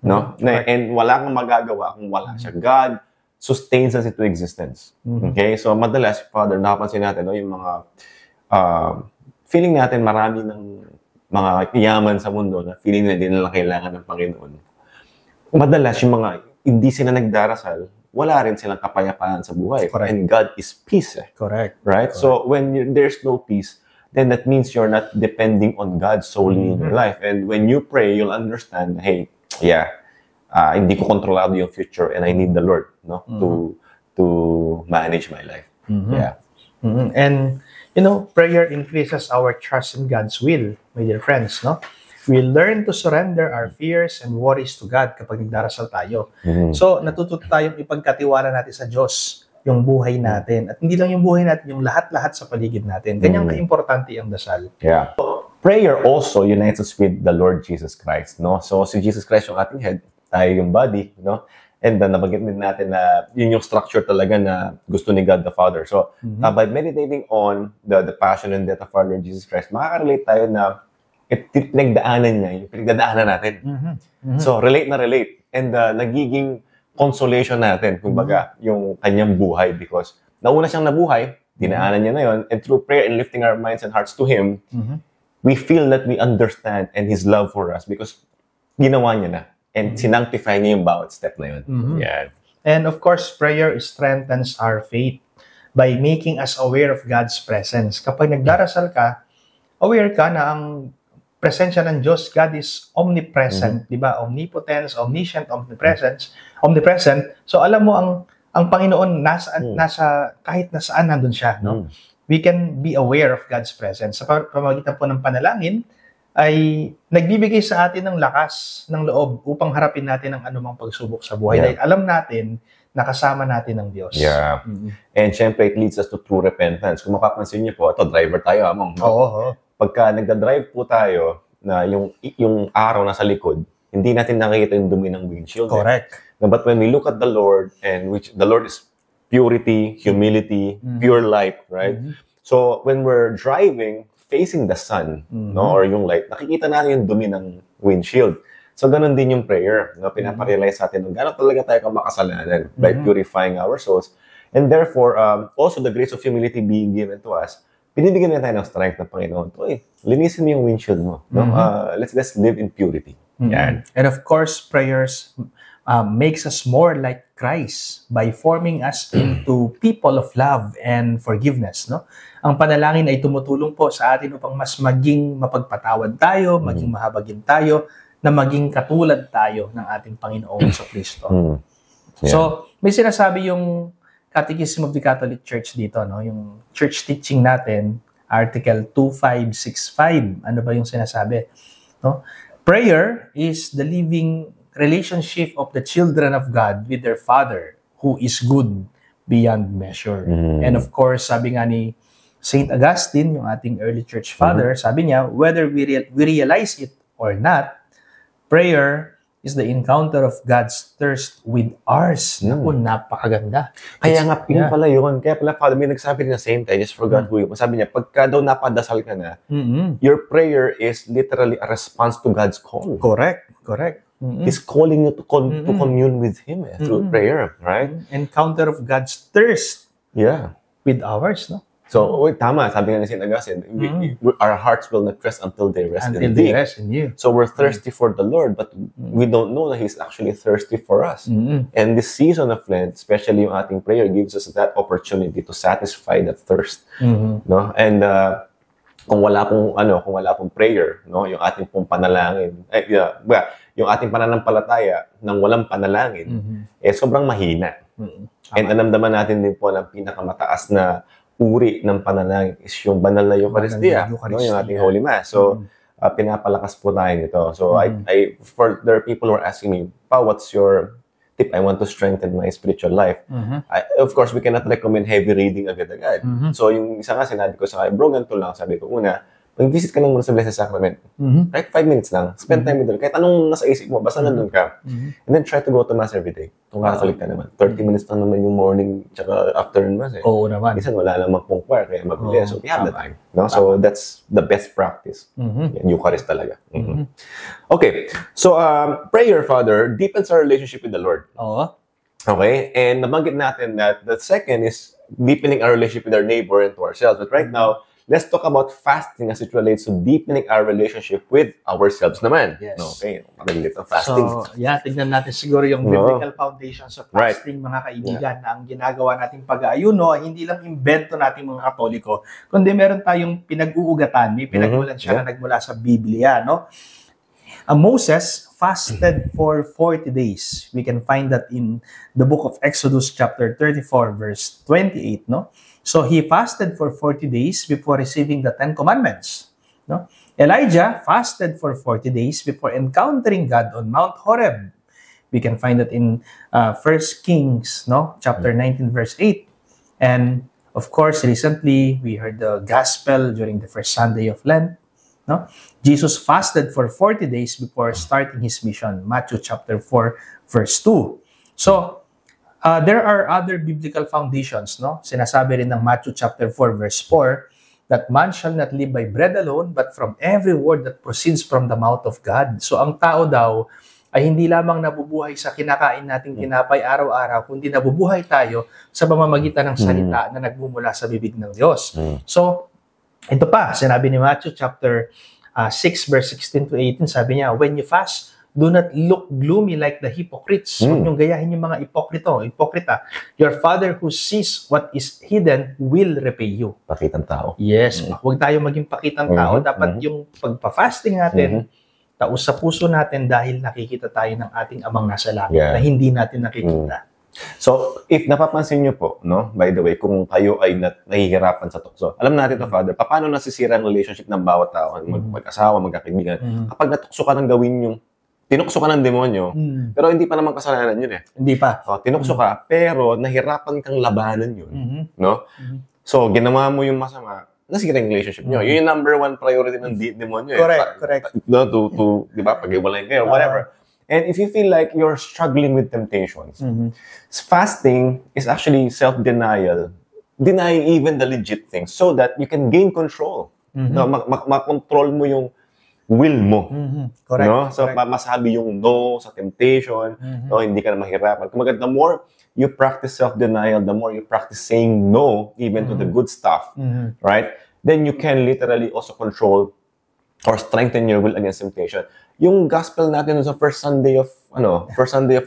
No? And wala kang magagawa kung wala siya. God sustains us into existence. Okay? So, madalas, Father, napansin natin, no, yung mga feeling natin marami ng mga yaman sa mundo na feeling na hindi nila kailangan ng Panginoon. Madalas, yung mga hindi sila nagdarasal, wala rin silang kapayapaan sa buhay. Correct. And God is peace. Correct. Right? Correct. So, when there's no peace, then that means you're not depending on God solely in your life. And when you pray, you'll understand, hey, hindi ko kontrolado yung future and I need the Lord, no, to manage my life. And you know, prayer increases our trust in God's will, my dear friends, no? We learn to surrender our fears and worries to God kapag nagdarasal tayo. So, natututo tayong ipagkatiwala natin sa Diyos yung buhay natin. At hindi lang yung buhay natin, yung lahat-lahat sa paligid natin. Ganyan ka-importante ang dasal. So, prayer also unites us with the Lord Jesus Christ, no? So, si Jesus Christ yung ating head, tayo yung body, no? And then, nabanggit din natin na yun yung structure talaga na gusto ni God the Father. So, by meditating on the passion and death of our Lord Jesus Christ, makaka-relate tayo na pinagdaanan niya, yung pinagdadaanan natin. So, relate na relate. And nagiging consolation natin, kumbaga, yung kanyang buhay because nauna siyang nabuhay, dinaanan niya na yun, and through prayer and lifting our minds and hearts to Him, we feel that we understand and His love for us because ginawa niya na. And sinanctify niya yung bawat step na yun. And of course, prayer strengthens our faith by making us aware of God's presence. Kapag nagdarasal ka, aware ka na ang presensya ng Diyos, God is omnipresent, di ba? Omnipotence, omniscient, omnipresent. So alam mo ang Panginoon nasa kahit nasaan nandun siya, no? We can be aware of God's presence. Sa pamamagitan po ng panalangin, ay nagbibigay sa atin ng lakas ng loob upang harapin natin ang anumang pagsubok sa buhay. Dahil alam natin na kasama natin ang Diyos. Yeah. And syempre, it leads us to true repentance. Kung mapapansin niyo po, ito, driver tayo, among. Oo. Pagka nagda-drive po tayo, na yung araw nasa likod, hindi natin nakikita yung dumi ng windshield. Correct. But when we look at the Lord, and which the Lord is purity, humility, pure light, right? So, when we're driving, facing the sun, no, or yung light, nakikita natin yung dumi ng windshield. So, ganun din yung prayer. No? Pinaparealize natin kung gano'n talaga tayo makasalanan by purifying our souls. And therefore, also the grace of humility being given to us, binibigyan na tayo ng strength ng Panginoon. Linisin mo yung windshield mo. No? Let's live in purity. Yan. And of course, prayers makes us more like Christ by forming us into people of love and forgiveness. No? Ang panalangin ay tumutulong po sa atin upang mas maging mapagpatawad tayo, maging mahabagin tayo, na maging katulad tayo ng ating Panginoong Kristo. Yeah. So, may sinasabi yung Catechism of the Catholic Church dito, no? Yung church teaching natin, Article 2565. Ano ba yung sinasabi? No? Prayer is the living relationship of the children of God with their Father, who is good beyond measure. And of course, sabi nga ni Saint Augustine, yung ating early church father, sabi niya, whether we realize it or not, prayer is the encounter of God's thirst with ours. Naku, napakaganda. Kaya nga, yun pala yun. Kaya pala, Father, may nagsabi rin na same time, I just forgot who yun. Sabi niya, pagka daw napadasal ka na, your prayer is literally a response to God's call. Correct. He's calling you to commune with Him through prayer, right? Encounter of God's thirst with ours, no? So, tama, sabi nga ni St. Augustine, our hearts will not rest until they rest in Thee. So, we're thirsty for the Lord, but we don't know that He's actually thirsty for us. And this season of Lent, especially yung ating prayer, gives us that opportunity to satisfy that thirst. No? And kung wala pong prayer, no, yung ating pong panalangin, yung ating pananampalataya ng walang panalangin, sobrang mahina. And anamdaman natin din po ng pinakamataas na uri ng panalangin is yung banal na Eucharistia, no, yung ating Holy Mass. So, pinapalakas po tayo nito. So, there are people who are asking me, Pa, what's your tip? I want to strengthen my spiritual life. Of course, we cannot recommend heavy reading agad-agad. So, yung isa nga sinabi ko sa kanya, bro, ganito lang. Sabi ko, una, mag-visit ka lang muna sa Blessed Sacrament. Right? 5 minutes lang. Spend time with them. Kahit anong nasa isip mo, basta nandun ka. And then try to go to Mass every day. Kung Catholic ka naman. 30 minutes lang naman yung morning tsaka afternoon Mass. Oo naman. Minsan wala namang pong choir, kaya mabilis. So we have the time. No? So that's the best practice. Eucharist talaga. Okay. So prayer, Father, deepens our relationship with the Lord. Oo. Okay? And nabanggit natin that the second is deepening our relationship with our neighbor and to ourselves. But right now, let's talk about fasting as it relates to deepening our relationship with ourselves naman. Yes. Okay, panalit ng fasting. So, tignan natin siguro yung biblical foundations of fasting, mga kaibigan, na ang ginagawa nating pag-aayuno ay hindi lang invento nating mga Katoliko, kundi meron tayong pinag-uugatan, may pinagmulan siya na nagmula sa Biblia, no? Moses fasted for 40 days. We can find that in the book of Exodus chapter 34 verse 28, no? So he fasted for 40 days before receiving the 10 commandments, no? Elijah fasted for 40 days before encountering God on Mount Horeb. We can find that in 1 Kings, no, chapter 19 verse 8. And of course, recently we heard the gospel during the first Sunday of Lent, no? Jesus fasted for 40 days before starting his mission, Matthew chapter 4 verse 2. So there are other biblical foundations, no? Sinasabi rin ng Matthew chapter 4 verse 4 that man shall not live by bread alone but from every word that proceeds from the mouth of God. So ang tao daw ay hindi lamang nabubuhay sa kinakain nating tinapay araw-araw, kundi nabubuhay tayo sa pamamagitan ng salita na nagmumula sa bibig ng Diyos. So ito pa, sinabi ni Matthew chapter 6 verse 16 to 18, sabi niya, when you fast, do not look gloomy like the hypocrites. Huwag niyong gayahin yung mga hipokrita. Your Father who sees what is hidden will repay you. Pakitang tao. Yes. Huwag tayo maging pakitang tao. Dapat yung pagpa-fasting natin, taos sa puso natin dahil nakikita tayo ng ating amang nasa langit na hindi natin nakikita. So, if napapansin nyo po, no, by the way, kung kayo ay nahihirapan sa tukso, alam natin to, Father, paano nasisira ang relationship ng bawat tao, mag-asawa, magkakaibigan, kapag natukso ka ng gawin yung, tinukso ka ng demonyo, pero hindi pa naman kasalanan yun eh. Hindi pa. O, tinukso ka, pero nahirapan kang labanan yun. No? So, ginawa mo yung masama, nasira yung relationship nyo. Yun yung number one priority ng demonyo. Correct. No, to di ba, pag-iwalay kayo, whatever. And if you feel like you're struggling with temptations, fasting is actually self-denial, denying even the legit things so that you can gain control. No, makontrol mo yung will mo. Correct. No? So, masabi yung no sa temptation, no, hindi ka na mahirapan. Kumaga, the more you practice self-denial, the more you practice saying no, even to the good stuff, right? Then you can literally also control or strengthen your will against temptation. Yung gospel natin sa first Sunday of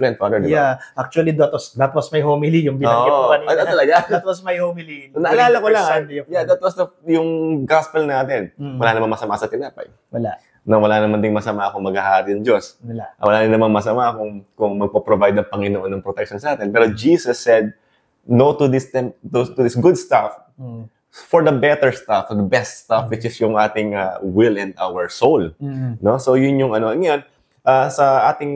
Lent, Father, di ba? Yeah, actually that was my homily, yung binanggit ko kanina. Talaga? That was my homily. Naalala ko lang. Sunday of Lent. That was yung gospel natin. Wala namang masama sa tinapay. Wala naman ding masama kung maghahari ng Diyos. Wala namang masama kung magpo-provide ng Panginoon ng protection sa atin. Pero Jesus said no to this good stuff for the better stuff, the best stuff, which is yung ating will and our soul. No? So yun yung ano. Ngayon, sa ating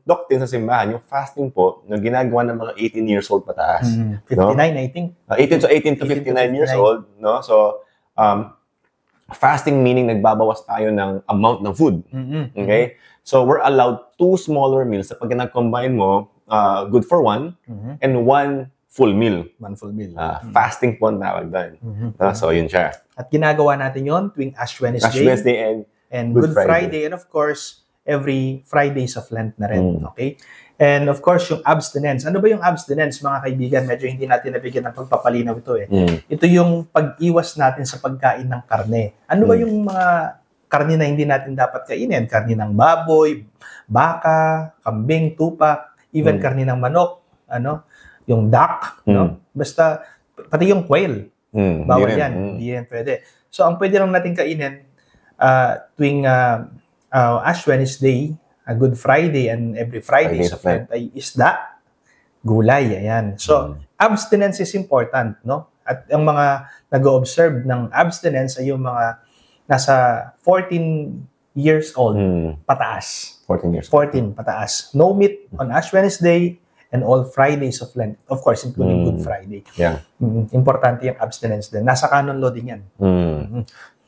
doctrine sa simbahan, yung fasting po, na ginagawa ng mga 18 years old pataas. 59, no? I think. 18 to 59 years old. No? So, fasting meaning nagbabawas tayo ng amount ng food. Okay? So, we're allowed 2 smaller meals. So, pag nag-combine mo, good for 1, and 1 full meal. 1 full meal. Fasting po ang tawag doon. So, yun siya. At ginagawa natin yon tuwing Ash Wednesday. Ash Wednesday and Good Friday. And of course, every Fridays of Lent na rin. Okay? And of course, yung abstinence. Ano ba yung abstinence, mga kaibigan? Medyo hindi natin nabigyan ng pagpapalinaw ito eh. Ito yung pag-iwas natin sa pagkain ng karne. Ano ba yung mga karne na hindi natin dapat kainin? Karne ng baboy, baka, kambing, tupak, even karne ng manok, yung duck, no? Basta, pati yung quail. Bawal yan. Hindi yan pwede. So, ang pwede lang natin kainin tuwing Ash Wednesday, Good Friday, and every Fridays of Lent ay isda, gulay, ayan. So, abstinence is important, no? At ang mga nag-observe ng abstinence ay yung mga nasa 14 years old pataas. 14 years old. 14 pataas. No meat on Ash Wednesday and all Fridays of Lent. Of course, including Good Friday. Yeah. Importante yung abstinence din. Nasa canon law din yan.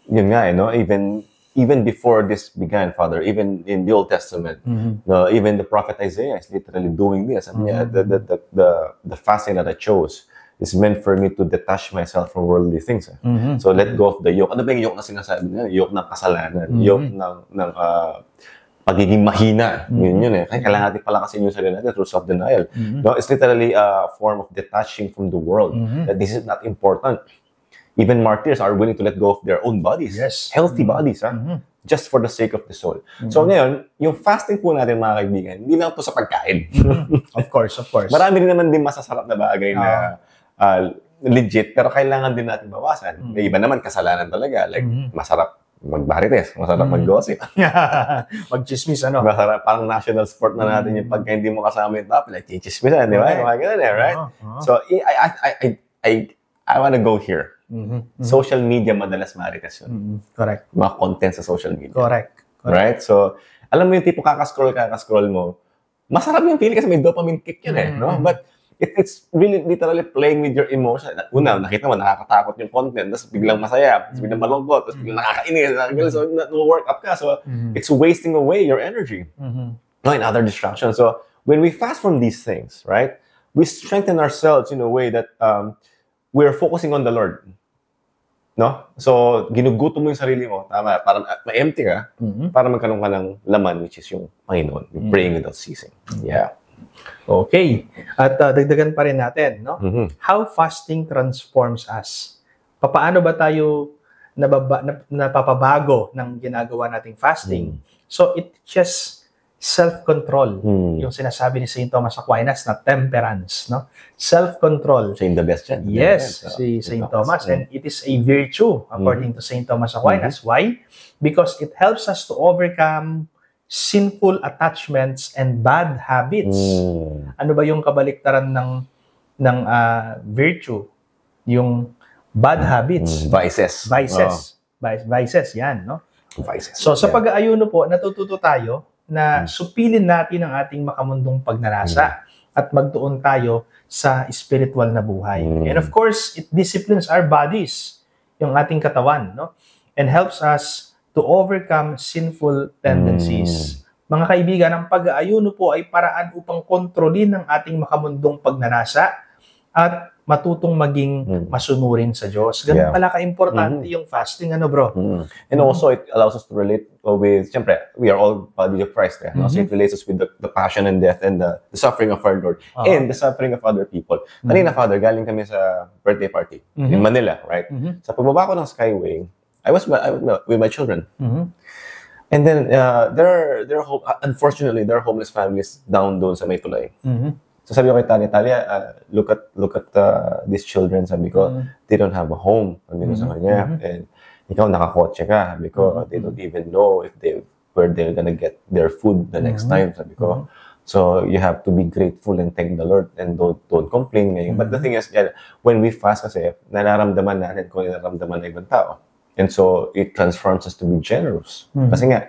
Yun nga, no? Even before this began, Father, even in the Old Testament, even the prophet Isaiah is literally doing this. I mean, the fasting that I chose is meant for me to detach myself from worldly things. So let go of the yoke. Ano ba yung yoke na sinasabi niya? Yoke ng kasalanan. Yoke ng pagiging mahina. Yun eh. Kailangan natin palakasin yung sarili natin through self-denial. No, it's literally a form of detaching from the world. That this is not important. Even martyrs are willing to let go of their own bodies. Yes. Healthy bodies, just for the sake of the soul. So ngayon, yung fasting po natin, mga kaibigan, hindi lang ito sa pagkain. Of course. Marami rin naman din masasarap na bagay na legit, pero kailangan din natin bawasan. May iba naman kasalanan talaga. Like, masarap magbarites, masarap mag-gossip. Mag-chismis, Masarap, parang national sport na natin yung pagka hindi mo kasama yung topic, like, chismisan, di ba? Mga ganun right? So, I wanna go here. Social media, madalas marites yun. Correct. Mga content sa social media. Correct. Right? So, alam mo yung tipo kakascroll mo, masarap yung feeling kasi may dopamine kick yun no? But, it's really literally playing with your emotion. Una, nakita mo, nakakatakot yung content, tapos biglang masaya, tapos biglang malungkot, tapos biglang nakakainis, so work up ka. So, it's wasting away your energy. No, and other distractions. So, when we fast from these things, right, we strengthen ourselves in a way that we're focusing on the Lord. No? So, ginugutom mo yung sarili mo, tama, parang ma-empty ka, para magkaroon ka ng laman, which is yung Panginoon, praying without ceasing. Yeah. Okay. At dagdagan pa rin natin, no? How fasting transforms us. Paano ba tayo napapabago ng ginagawa nating fasting? So, it just self-control. Yung sinasabi ni St. Thomas Aquinas na temperance, no? Self-control. Saying the best yan. Yes, si St. Thomas. And it is a virtue, according to St. Thomas Aquinas. Why? Because it helps us to overcome sinful attachments and bad habits. Ano ba yung kabaliktaran ng virtue? Yung bad habits. Vices. Vices, yan, no? Vices. So, sa pag-aayuno po, natututo tayo na supilin natin ang ating makamundong pagnanasa at magtuon tayo sa spiritual na buhay. And of course, it disciplines our bodies, yung ating katawan, no? And helps us to overcome sinful tendencies. Mga kaibigan, ang pag-aayuno po ay paraan upang kontrolin ang ating makamundong pagnanasa at matutong maging masunurin sa Diyos. Ganun pala ka-importante yung fasting, ano bro? And also, it allows us to relate with, siyempre, we are all body of Christ. No? So it relates us with the passion and death and the suffering of our Lord and the suffering of other people. Kanina, Father, galing kami sa birthday party in Manila, right? Sa pagbaba ko ng Skyway, I was with my children. And then, unfortunately, there are homeless families down doon sa may tulay. So sabi ko kay Talia, look at these children. Sabi ko, they don't have a home. Sabi ko sa kanya. And ikaw nakakotse ka. Sabi ko, they don't even know where they're gonna get their food the next time. Sabi ko. So you have to be grateful and thank the Lord and don't complain ngayon. But the thing is, when we fast kasi, nararamdaman natin kung nararamdaman ng ibang tao. And so it transforms us to be generous. Kasi nga,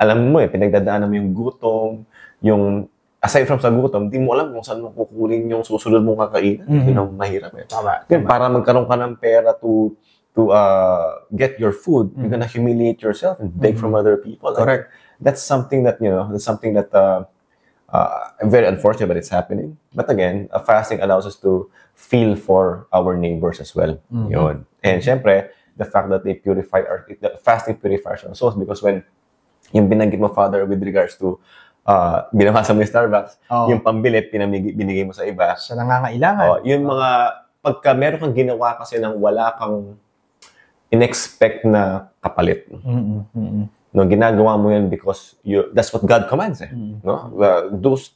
alam mo pinagdadaanan mo yung gutom, yung aside from sa gutom, di mo alam kung saan mo kukunin yung susunod mong kakainin. Yun ang mahirap Tama. Para magkaroon ka ng pera to get your food, you're gonna humiliate yourself and beg from other people. Correct. That's something that, very unfortunate, but it's happening. But again, fasting allows us to feel for our neighbors as well. Yun. And syempre, the fact that fasting purifies our souls because when yung binanggit mo, Father, with regards to binamasa mo yung Starbucks, yung pambili, binigay mo sa iba. Sa nangangailangan. Yung mga, pagka meron kang ginawa kasi nang wala kang in-expect na kapalit. No, ginagawa mo yun because that's what God commands. No?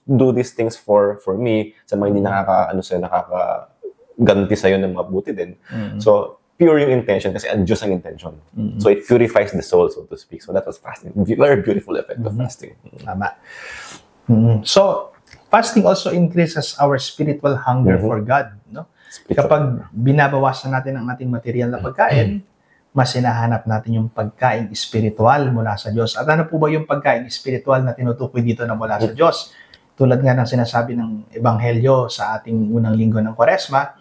Do these things for me sa mga hindi nakakaganti sa'yo ng mabuti din. So, pure yung intention kasi ang Diyos ang intention. So it purifies the soul, so to speak. So that was fasting. Very beautiful effect of fasting. Tama. So, fasting also increases our spiritual hunger for God. No? Kapag binabawasan natin ang ating material na pagkain, mas hinahanap natin yung pagkain spiritual mula sa Diyos. At ano po ba yung pagkain spiritual na tinutukoy dito na mula sa Diyos? Tulad nga ng sinasabi ng Ebanghelyo sa ating unang linggo ng Kwaresma,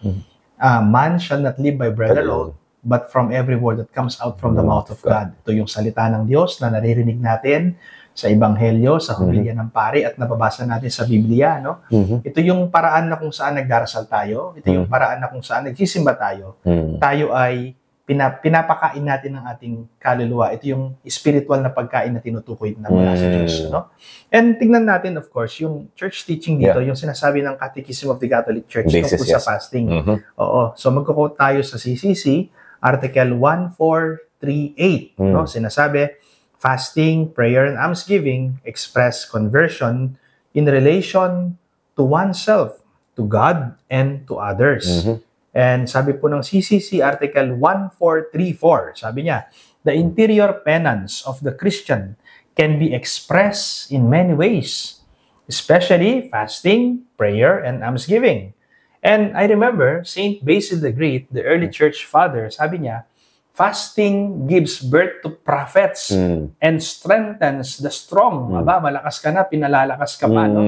man shall not live by bread alone, but from every word that comes out from the mouth of God. Ito yung salita ng Diyos na naririnig natin sa Ebanghelyo, sa Humilya ng Pari, at nababasa natin sa Biblia. No? Ito yung paraan na kung saan nagdarasal tayo. Ito yung paraan na kung saan nagsisimba tayo. Tayo ay pinapakain natin ng ating kaluluwa. Ito yung spiritual na pagkain na tinutukoy na mula sa Diyos. No? And tignan natin, of course, yung church teaching dito, yung sinasabi ng Catechism of the Catholic Church tungkol sa fasting. Oo. So magko-quote tayo sa CCC, Article 1438. No? Sinasabi, fasting, prayer, and almsgiving express conversion in relation to oneself, to God, and to others. And sabi po ng CCC Article 1434, sabi niya, the interior penance of the Christian can be expressed in many ways, especially fasting, prayer, and almsgiving. And I remember Saint Basil the Great, the early church father, sabi niya, fasting gives birth to prophets and strengthens the strong. Aba, malakas ka na, pinalalakas ka pa. No?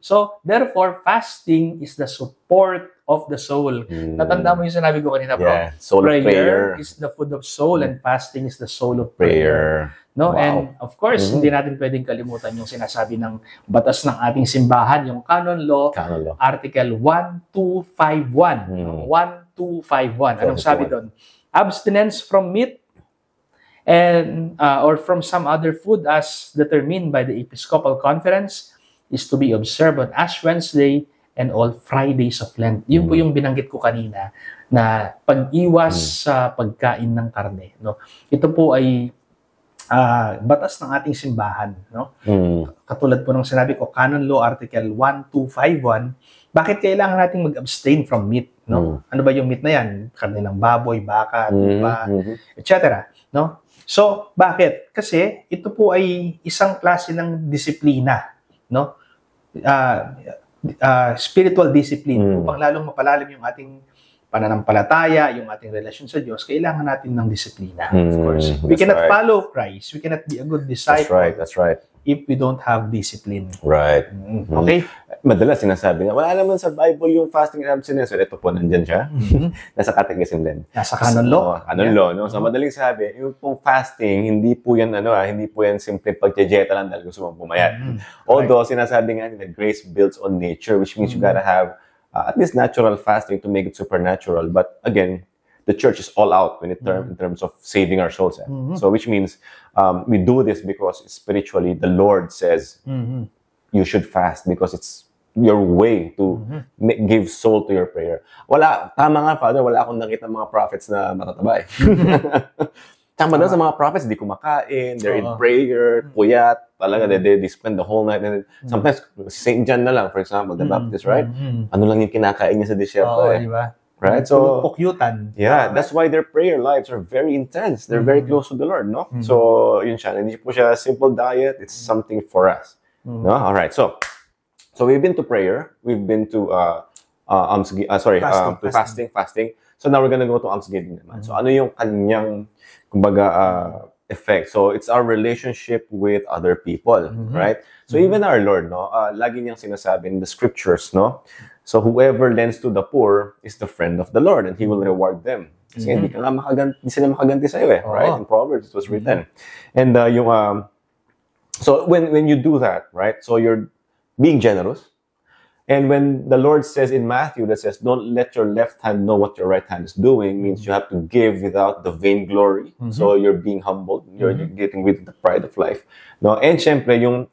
So, therefore, fasting is the support of the soul. Natanda mo yung sinabi ko kanina, bro. Soul of prayer is the food of soul and fasting is the soul of prayer. No? Wow. And of course, hindi natin pwedeng kalimutan yung sinasabi ng batas ng ating simbahan, yung Canon Law, Article 1251. 1251. Anong sabi doon? Abstinence from meat and or from some other food as determined by the Episcopal Conference is to be observed on Ash Wednesday and all Fridays of Lent. Yun po yung binanggit ko kanina na pag-iwas sa pagkain ng karne. No? Ito po ay batas ng ating simbahan, no? Katulad po ng sinabi ko, Canon Law Article 12551, bakit kailangan nating mag-abstain from meat, no? Ano ba yung meat na yan? Karne ng baboy, baka, tupa, etc., no? So, bakit? Kasi ito po ay isang klase ng disiplina, no? Spiritual discipline, upang lalong mapalalim yung ating pananampalataya, yung ating relasyon sa Diyos, kailangan natin ng disiplina, of course. We cannot follow Christ. We cannot be a good disciple. That's right. If we don't have discipline. Right. Okay? Madalas sinasabi nga, wala naman sa Bible yung fasting and abstinence. So, ito po, nandyan siya. Nasa catechism din. Nasa canon law. Canon law, no? So, madaling sabi, yung pong fasting, hindi po yan, hindi po yan simple pagtiyeta lang dahil gusto mong pumayat. Although, sinasabi nga nila, grace builds on nature, which means you gotta have at least natural fasting to make it supernatural. But again, the church is all out in terms of saving our souls. So which means we do this because spiritually the Lord says you should fast because it's your way to give soul to your prayer. Tama nga, Father, wala akong nakita mga prophets na matataba eh. Tama daw sa mga prophets, di kumakain, they're in prayer, puyat, talaga, they spend the whole night. And sometimes, St. John na lang, for example, the Baptist, right? Ano lang yung kinakain niya sa disyerto eh. Diba? Right? So, pukyutan. Yeah, that's why their prayer lives are very intense. They're very close to the Lord, no? So, yun siya. Hindi po siya simple diet. It's something for us. No? All right. So we've been to prayer. We've been to fasting. So now we're gonna go to almsgiving naman. So ano yung kanyang kumbaga effect? So it's our relationship with other people, right? So even our Lord, no, lagi niyang sinasabi in the scriptures, no? So whoever lends to the poor is the friend of the Lord, and He will reward them. Kasi hindi sila makaganti sa'yo eh, right? In Proverbs it was written. And so when you do that, right? So you're being generous. And when the Lord says in Matthew, that says, don't let your left hand know what your right hand is doing, means you have to give without the vainglory. So you're being humbled. You're getting rid of the pride of life. No? And syempre, yung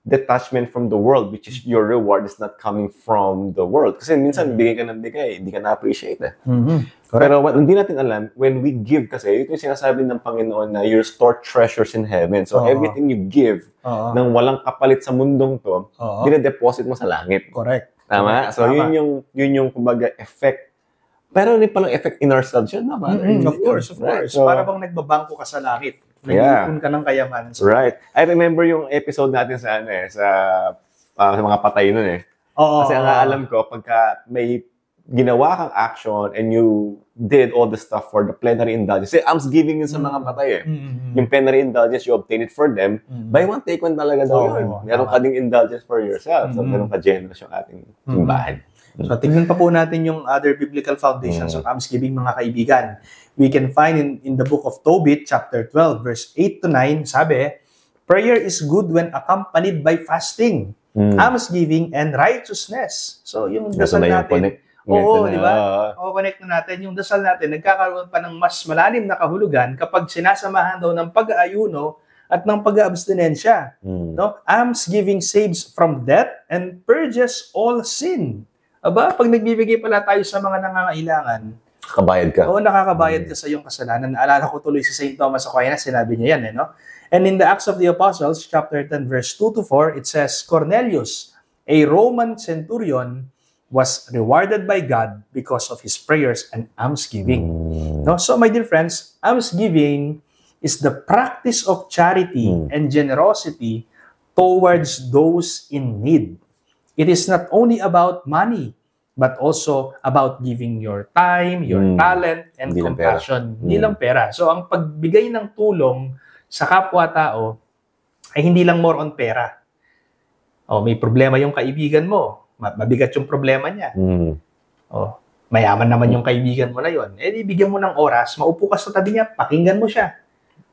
detachment from the world, which is your reward, is not coming from the world. Kasi minsan, bigay ka ng bigay, hindi ka na-appreciate eh. Pero what hindi natin alam, when we give kasi, ito yung sinasabi ng Panginoon na you store treasures in heaven. So everything you give, nang walang kapalit sa mundong to, dine-deposit mo sa langit. Correct. Tama? So yun yung kumbaga effect. Pero hindi palang effect in ourselves yun, naman. Of course. Right? So, para bang nagbabangko ka sa langit. Nag-iipon ka ng kayamanan. Right. I remember yung episode natin sa sa mga patay nun eh. Kasi ang alam ko, pagka may ginawa kang action and you did all the stuff for the plenary indulgence. Say, almsgiving yun sa mga patay eh. Yung plenary indulgence, you obtain it for them. Buy one, take one talaga daw yun. Meron ka ding indulgence for yourself. So, meron ka generous yung ating simbahan. So, tingnan pa po natin yung other biblical foundations of almsgiving, mga kaibigan. We can find in the book of Tobit, chapter 12, verse 8 to 9, sabi, prayer is good when accompanied by fasting, almsgiving, and righteousness. So, yung dasal natin, di ba? Connect na natin. Yung dasal natin, nagkakaroon pa ng mas malalim na kahulugan kapag sinasamahan daw ng pag-aayuno at ng pag-abstinensya. No? Almsgiving saves from death and purges all sin. Aba, pag nagbibigay pala tayo sa mga nangangailangan, Nakakabayad ka. Oo, nakakabayad ka sa iyong kasalanan. Naalala ko tuloy si St. Thomas Aquinas, sinabi niya yan, no? And in the Acts of the Apostles, chapter 10, verse 2 to 4, it says, Cornelius, a Roman centurion, was rewarded by God because of his prayers and almsgiving. No? So, my dear friends, almsgiving is the practice of charity and generosity towards those in need. It is not only about money, but also about giving your time, your talent, and compassion. Hindi lang pera. So, ang pagbigay ng tulong sa kapwa-tao ay hindi lang more on pera. O, may problema yung kaibigan mo. Mabigat yung problema niya. O, mayaman naman yung kaibigan mo na yon. Eh, ibigyan mo ng oras, maupo ka sa tabi niya, pakinggan mo siya.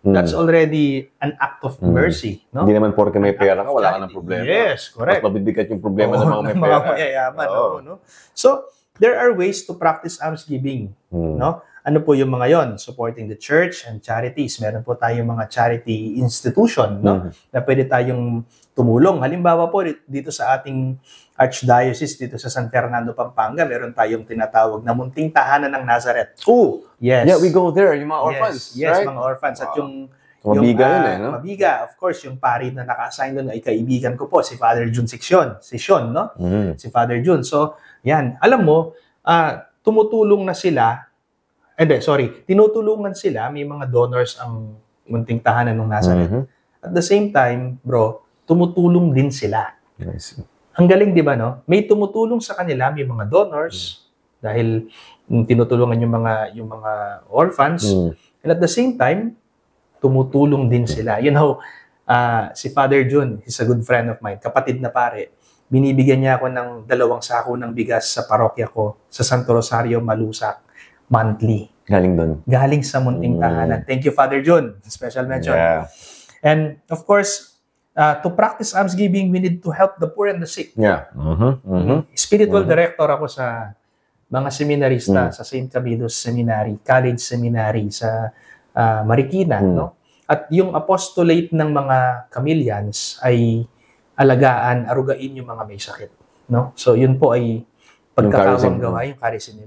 That's already an act of mercy. No? Hindi naman porke may pera ka, wala ka ng problema. Yes, correct. Mas mabibigat yung problema ng mga may pera. Mga mayayaman. No? So, there are ways to practice almsgiving. No? Ano po yung mga yon? Supporting the church and charities. Meron po tayong mga charity institution, no? Na pwede tayong tumulong. Halimbawa po, dito sa ating archdiocese, dito sa San Fernando, Pampanga, meron tayong tinatawag na Munting Tahanan ng Nazareth. Oh! Yes. Yeah, we go there, yung mga orphans. Yes, right? mga orphans. At Mabiga yun eh, no? Mabiga, of course, yung pari na naka-assign doon ay kaibigan ko po, si Father Jun Section, si Sean, no? Si Father Jun. So, yan. Alam mo, tumutulong na sila, tinutulungan sila, may mga donors ang munting tahanan ng Nazareth. At the same time, bro, tumutulong din sila. Nice. Ang galing, di ba, no? May tumutulong sa kanila, may mga donors, dahil tinutulungan yung mga orphans. And at the same time, tumutulong din sila. You know, si Father Jun, he's a good friend of mine, kapatid na pare. Binibigyan niya ako ng 2 sako ng bigas sa parokya ko sa Santo Rosario, Malusac, monthly. Galing doon. Galing sa munting tahanan. Thank you, Father Jun. Special mention. Yeah. And of course, to practice almsgiving, we need to help the poor and the sick. Yeah. Spiritual director ako sa mga seminarista sa St. Camillus Seminary, College Seminary sa Marikina, no? At yung apostolate ng mga Camillians ay alagaan, arugain yung mga may sakit, no? So yun po ay pagkakawang gawa, yung charism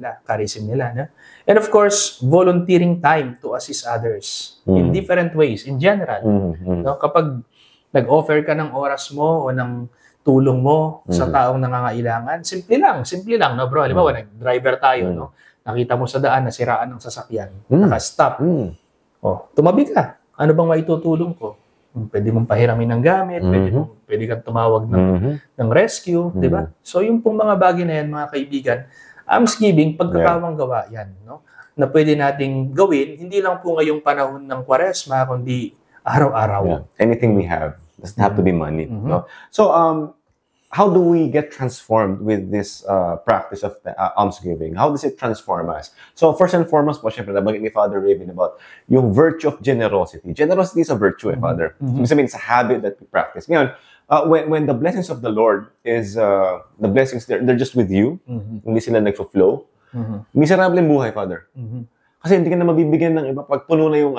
nila, no? And of course, volunteering time to assist others in different ways, in general. No? Kapag nag-offer ka ng oras mo o ng tulong mo sa taong nangangailangan, simple lang, no, bro? Halimbawa, nag-driver tayo, no? Nakita mo sa daan, nasiraan ng sasakyan, naka-stop. Tumabi ka. Ano bang maitutulong ko? Pwede mong pahiramin ng gamit, pwede kang tumawag ng rescue, di ba? So, yung pong mga bagay na yan, mga kaibigan, almsgiving, pagkakawang gawa yan, no? Na pwede nating gawin, hindi lang po ngayong panahon ng Kwaresma, kundi araw-araw. Yeah. Anything we have doesn't have to be money. No? So, how do we get transformed with this practice of almsgiving? How does it transform us? So, first and foremost po, syempre, nabagay ni Father Raven about yung virtue of generosity. Generosity is a virtue, Father. Ibig sabihin, it's a habit that we practice. Ngayon, when the blessings of the Lord is, the blessings, they're just with you, hindi sila nag-flow, miserable yung buhay, Father. Kasi hindi ka na mabibigyan ng iba pag puno na yung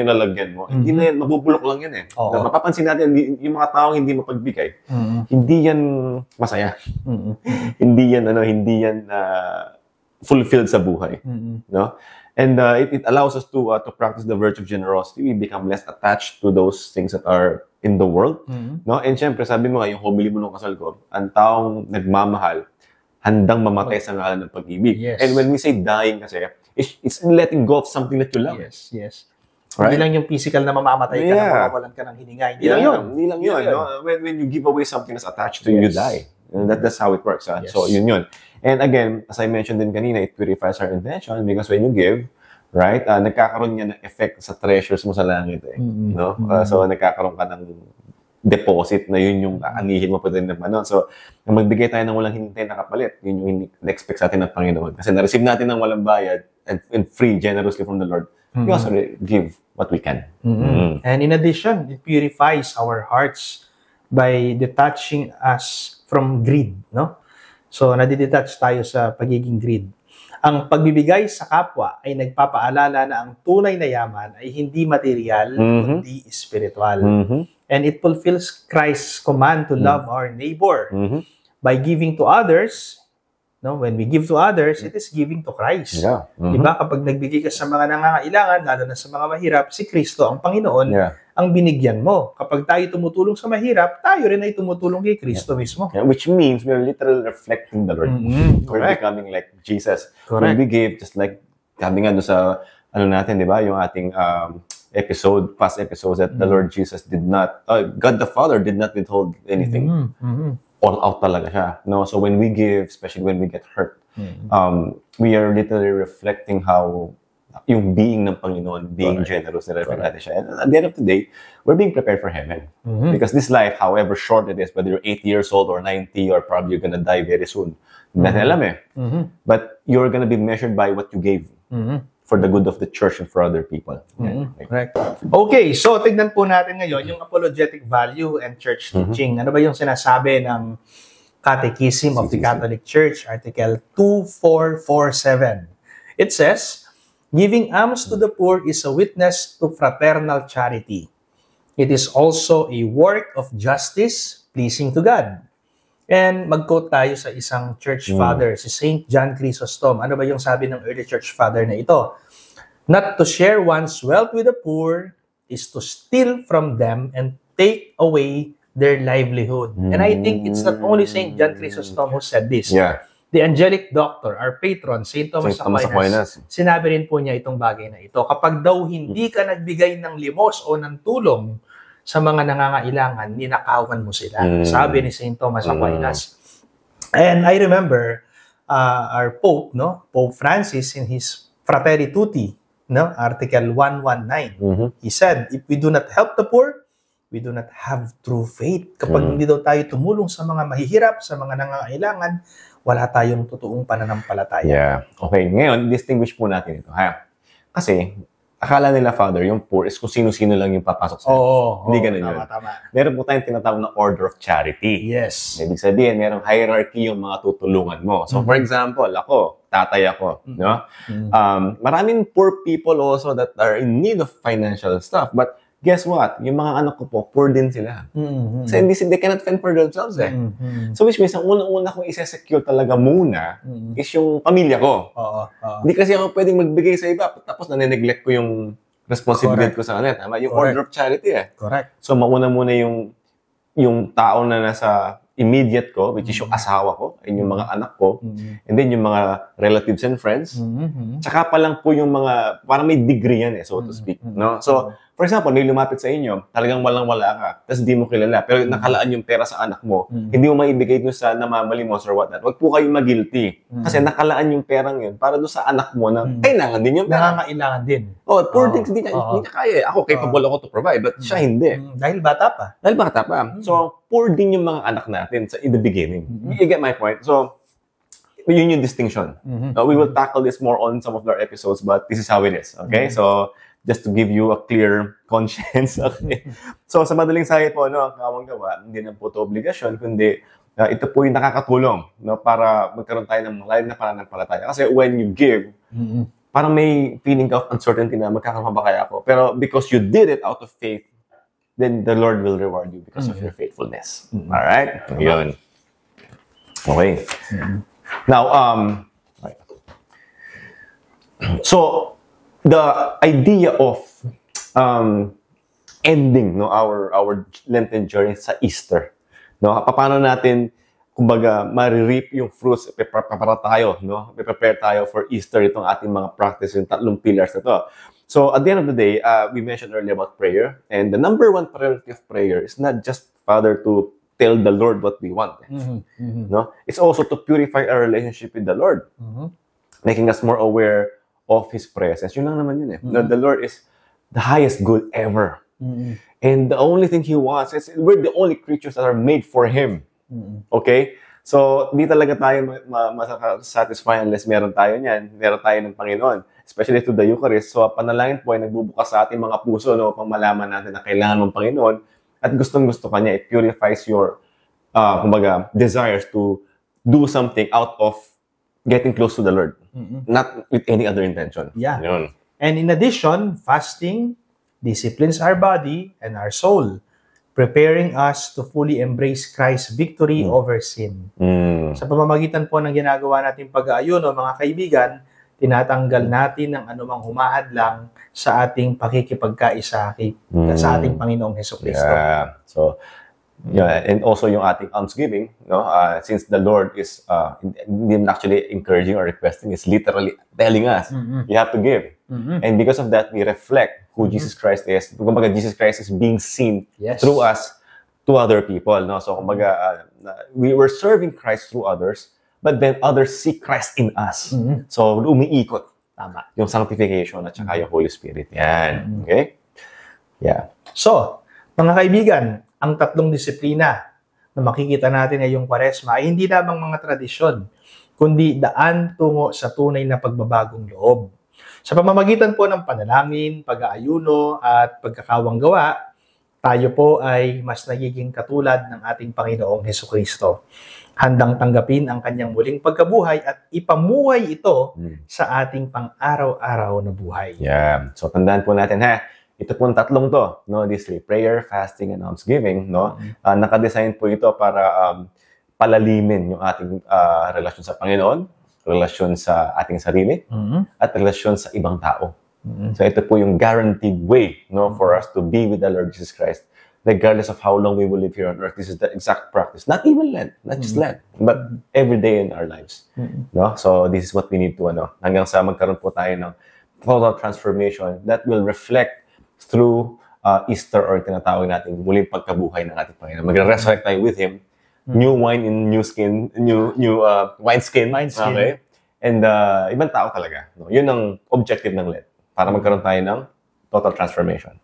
lalagyan mo. Hindi na yan, mabubulok lang yan eh. Mapapansin natin, yung mga taong hindi mapagbigay, hindi yan masaya. Hindi yan fulfilled sa buhay. No? And it allows us to practice the virtue of generosity. We become less attached to those things that are in the world. No? And syempre, sabi mo nga, yung homily mo nung kasal ko, ang taong nagmamahal, handang mamatay sa ngalan ng pag-ibig. Yes. And when we say dying kasi, it's letting go of something that you love. Yes. Right? Hindi lang yung physical na mamamatay ka na mawawalan ka ng hininga. Hindi lang yun. No? When you give away something that's attached to you, you die. And that's how it works. Yes. So, yun. And again, as I mentioned din kanina, it purifies our intention because when you give, right, nagkakaroon niya ng effect sa treasures mo sa langit. No? So, nagkakaroon ka ng deposit na yun yung aanihin mo pa din naman. No? So, magbigay tayo ng walang hintay na kapalit. Yun yung na-expect sa atin ng Panginoon. Kasi na-receive natin ng walang bayad and free generously from the Lord. We also give what we can. And in addition, it purifies our hearts by detaching us from greed. No? So, nadidetach tayo sa pagiging greed. Ang pagbibigay sa kapwa ay nagpapaalala na ang tunay na yaman ay hindi material, kundi spiritual. And it fulfills Christ's command to love our neighbor. By giving to others, no, when we give to others, it is giving to Christ. Yeah. Diba? Kapag nagbigay ka sa mga nangangailangan, lalo na sa mga mahirap, si Kristo, ang Panginoon, ang binigyan mo. Kapag tayo tumutulong sa mahirap, tayo rin ay tumutulong kay Kristo mismo. Yeah, which means we're literally reflecting the Lord. We're becoming like Jesus. When we give, just like sabi nga doon sa natin, di ba, yung ating past episodes that the Lord Jesus did not, God the Father did not withhold anything. All out talaga siya. No? So when we give, especially when we get hurt, we are literally reflecting how yung being ng Panginoon, being generous, na-reflect natin siya. And at the end of the day, we're being prepared for heaven. Because this life, however short it is, whether you're 80 years old or 90 or probably you're gonna die very soon, hindi natin alam eh. But you're gonna be measured by what you gave for the good of the church and for other people. Correct. Okay, so tignan po natin ngayon yung apologetic value and church teaching. Ano ba yung sinasabi ng Catechism of the Catholic Church, Article 2447? It says, giving alms to the poor is a witness to fraternal charity. It is also a work of justice pleasing to God. And mag-quote tayo sa isang church father, si St. John Chrysostom. Ano ba yung sabi ng early church father na ito? Not to share one's wealth with the poor is to steal from them and take away their livelihood. And I think it's not only St. John Chrysostom who said this. Yeah. The angelic doctor, our patron, St. Thomas Aquinas, sinabi rin po niya itong bagay na ito. Kapag daw hindi ka nagbigay ng limos o ng tulong sa mga nangangailangan, ninakawan mo sila. Sabi ni St. Thomas Aquinas. And I remember our Pope, Pope Francis, in his Fratelli Tutti, Article 119, he said, if we do not help the poor, we do not have true faith. Kapag hindi daw tayo tumulong sa mga mahihirap, sa mga nangangailangan, wala tayong totoong pananampalataya. Yeah. Okay, ngayon, distinguish po natin ito. Kasi, akala nila, Father, yung poor is kung sino-sino lang yung papasok sa hindi ganun yun. Tama. Meron po tayong tinatawag na order of charity. Yes. Ibig sabihin, merong hierarchy yung mga tutulungan mo. So, for example, ako, tatay ako, maraming poor people also that are in need of financial stuff. But, guess what? Yung mga anak ko po, poor din sila. Kasi they cannot fend for themselves So which means, ang unang-una kong isa-secure talaga muna is yung pamilya ko. Hindi kasi ako pwedeng magbigay sa iba tapos nane-neglect ko yung responsibility ko sa kanila. Tama? Yung order of charity Correct. So mauna muna yung tao na nasa immediate ko, which is yung asawa ko, and yung mga anak ko, and then yung mga relatives and friends. Tsaka pa lang po yung mga, parang may degree yan so to speak. No? So, for example, may lumapit sa inyo, talagang walang-wala ka, tapos di mo kilala, pero nakalaan yung pera sa anak mo, hindi mo maibigay doon sa namamalimos or whatnot. Huwag po kayong mag-guilty. Kasi nakalaan yung perang yun para doon sa anak mo na kailangan din yung pera. Nangangailangan din. Poor things, hindi niya kaya. Ako, capable ako to provide, but siya hindi. Dahil bata pa. So, poor din yung mga anak natin in the beginning. You get my point? So, yun yung distinction. We will tackle this more on some of our episodes, but this is how it is. Okay? So, just to give you a clear conscience. Okay? So, sa madaling sabi po, ang kawang-gawa, hindi na po ito obligasyon, kundi ito po yung nakakatulong para magkaroon tayo ng malalim na pananampalataya. Kasi when you give, parang may feeling of uncertainty na magkakaroon ba kaya ako. Pero because you did it out of faith, then the Lord will reward you because of your faithfulness. Alright? Yun. Okay. Now, so, the idea of ending our Lenten journey sa Easter, paano natin kumbaga ma-reap yung fruits, prepare tayo for Easter, itong ating mga practice, yung tatlong pillars na to. So at the end of the day, we mentioned earlier about prayer, and the number one priority of prayer is not just, Father, to tell the Lord what we want. It's also to purify our relationship with the Lord, making us more aware of His presence. Yun lang naman yun The Lord is the highest good ever. And the only thing He wants is, we're the only creatures that are made for Him. Okay? So, di talaga tayo satisfy unless meron tayo niyan. Meron tayo ng Panginoon. Especially to the Eucharist. So, panalangin po ay nagbubukas sa ating mga puso upang malaman natin na kailangan ng Panginoon. At gustong-gusto ka niya. It purifies your kumbaga, desires to do something out of getting close to the Lord. Not with any other intention. Yeah. Yun. And in addition, fasting disciplines our body and our soul, preparing us to fully embrace Christ's victory over sin. Sa pamamagitan po ng ginagawa nating pag-aayuno, mga kaibigan, tinatanggal natin ang anumang humahadlang sa ating pakikipagkaisa sa ating Panginoong Hesukristo. Yeah. So, and also yung ating almsgiving, since the Lord is hindi actually encouraging or requesting, is literally telling us, you have to give. And because of that, we reflect who Jesus Christ is. Kumbaga, Jesus Christ is being seen through us to other people. So, kumbaga, we were serving Christ through others, but then others see Christ in us. So, umiikot. Tama. Yung sanctification at saka yung Holy Spirit. Yan. Okay? Yeah. So, mga kaibigan, ang tatlong disiplina na makikita natin ngayong Kwaresma ay hindi lamang mga tradisyon, kundi daan tungo sa tunay na pagbabagong loob. Sa pamamagitan po ng panalangin, pag-aayuno at pagkakawanggawa, tayo po ay mas nagiging katulad ng ating Panginoong Hesukristo. Handang tanggapin ang kanyang muling pagkabuhay at ipamuhay ito sa ating pang-araw-araw na buhay. Yeah. So tandaan po natin ito po ang tatlong to, these three, prayer, fasting, and almsgiving, nakadesign po ito para palalimin yung ating relasyon sa Panginoon, relasyon sa ating sarili, at relasyon sa ibang tao. So ito po yung guaranteed way, no, for us to be with the Lord Jesus Christ. Regardless of how long we will live here on earth, this is the exact practice. Not even Lent, not just Lent, but every day in our lives. No? So this is what we need to, hanggang sa magkaroon po tayo ng total transformation that will reflect through Easter, or tinatawag natin muling pagkabuhay ng ating Panginoon. Magre-resurrect tayo with Him. New wine in new skin, new wine skin. Okay? And ibang tao talaga. No? Yun ang objective ng Lent. Para magkaroon tayo ng total transformation.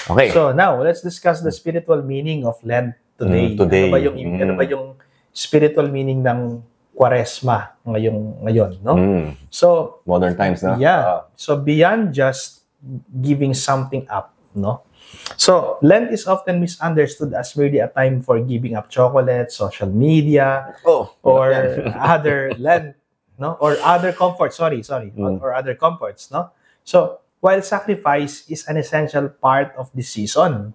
Okay. So now, let's discuss the spiritual meaning of Lent today. Today. Ano ba yung spiritual meaning ng Kwaresma ngayon, no? So, modern times na. Yeah. So beyond just giving something up, no? So, Lent is often misunderstood as merely a time for giving up chocolate, social media, or other Lent, no? Or other comforts, or other comforts, no? So, while sacrifice is an essential part of the season,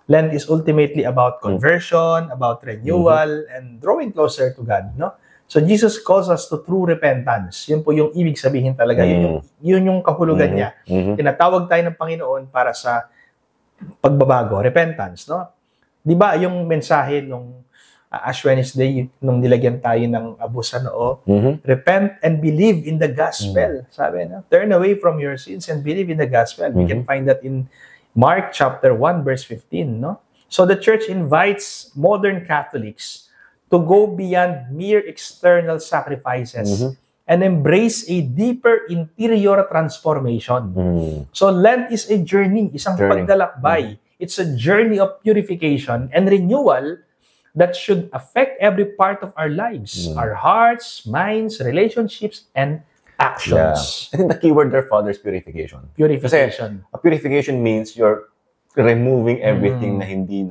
Lent is ultimately about conversion, about renewal, and drawing closer to God, no? So Jesus calls us to true repentance. Yun po yung ibig sabihin talaga. Yun yung kahulugan niya. Tinatawag tayo ng Panginoon para sa pagbabago, repentance, no? 'Di ba yung mensahe nung Ash Wednesday, nung nilagyan tayo ng abusa noo, repent and believe in the gospel. Sabi na, turn away from your sins and believe in the gospel. We can find that in Mark chapter 1 verse 15, no? So the church invites modern Catholics to go beyond mere external sacrifices and embrace a deeper interior transformation. So Lent is a journey, isang paglalakbay. It's a journey of purification and renewal that should affect every part of our lives, our hearts, minds, relationships, and actions. I think the key word there, Father, is purification. Purification. Kasi, purification means you're removing everything na hindi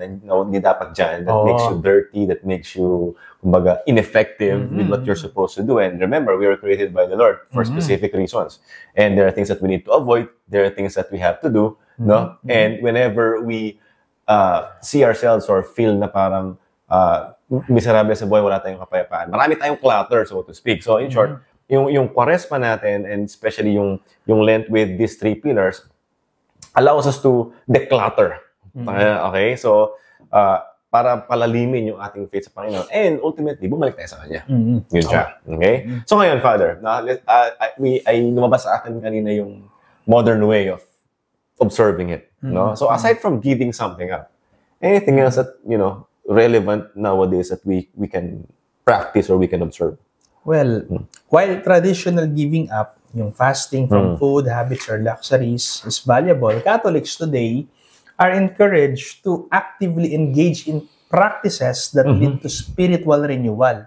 dapat dyan, that makes you dirty, that makes you, kumbaga, ineffective with what you're supposed to do. And remember, we were created by the Lord for specific reasons. And there are things that we need to avoid. There are things that we have to do. No? And whenever we see ourselves or feel na parang miserable sa buhay, wala tayong kapayapaan. Marami tayong clutter, so to speak. So in short, yung Kwaresma natin, and especially yung Lent with these three pillars, allows us to declutter. Okay? So, para palalimin yung ating faith sa Panginoon. And ultimately, bumalik tayo sa Kanya. Yun siya. Okay? So ngayon, Father, ay lumabas sa akin kanina yung modern way of observing it. No? So aside from giving something up, anything else that, relevant nowadays that we can practice or we can observe? Well, while traditional giving up, yung fasting from food, habits, or luxuries is valuable, Catholics today are encouraged to actively engage in practices that lead to spiritual renewal.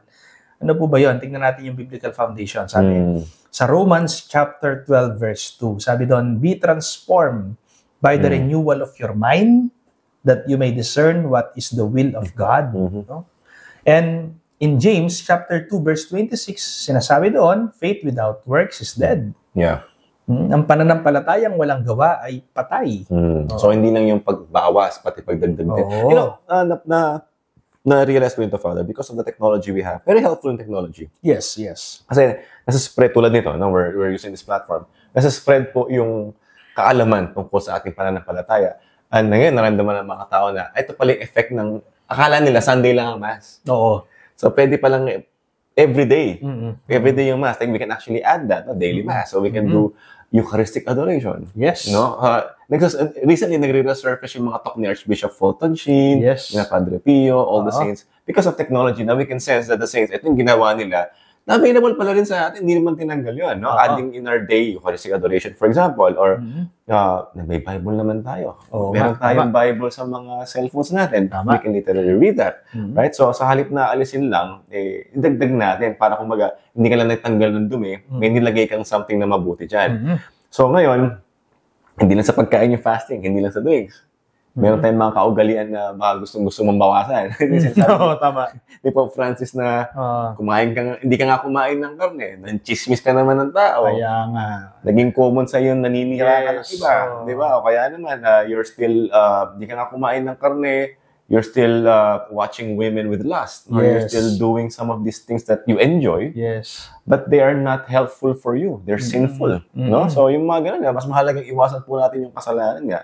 Ano po ba yun? Tingnan natin yung biblical foundation. Sabi, sa Romans chapter 12 verse 2, sabi doon, be transformed by the renewal of your mind, that you may discern what is the will of God. No? And in James chapter 2 verse 26, sinasabi doon, faith without works is dead. Yeah. Ang pananampalatayang walang gawa ay patay. So hindi lang yung pagbawas, pati pagdagdag din. Na-realize ko ito, Father, because of the technology we have. Very helpful in technology. Yes. Kasi nasa-spread tulad nito, we're using this platform. Nasa-spread po yung kaalaman tungkol sa ating pananampalataya. And ngayon, naramdaman ng mga tao na ito pala yung effect ng, akala nila Sunday lang ang Mass. Oo. So, pwede palang everyday. Everyday yung Mass. Like, we can actually add that, daily Mass. So, we can do Eucharistic adoration. Yes. No? Recently, nagre-resurface yung mga talk ni Archbishop Fulton Sheen, ni Padre Pio, all the saints. Because of technology, now we can sense that the saints, ito yung ginawa nila, na available pala rin sa atin, hindi naman tinanggal yun. No? Adding in our day, Eucharistic adoration, for example, or may Bible naman tayo. Meron tayong Bible sa mga cellphones natin. We can literally read that. Right? So, sa halip na alisin lang, idagdag natin para kumbaga, hindi ka lang nagtanggal ng dumi, may nilagay kang something na mabuti dyan. So, ngayon, hindi lang sa pagkain yung fasting, hindi lang sa drinks. Meron tayong mga kaugalian na baka gustong-gusto mong bawasan. Tama. Di po, Francis, na hindi ka nga kumain ng karne. Chismis ka naman ng tao. Kaya nga. Naging common sa yun, naninira ka ng iba. Di ba? O kaya naman, you're still, hindi ka nga kumain ng karne, you're still watching women with lust, or you're Yes. still doing some of these things that you enjoy, Yes. but they are not helpful for you. They're sinful. No? So yung mga ganun, mas mahalagang iwasan po natin yung kasalanan nga.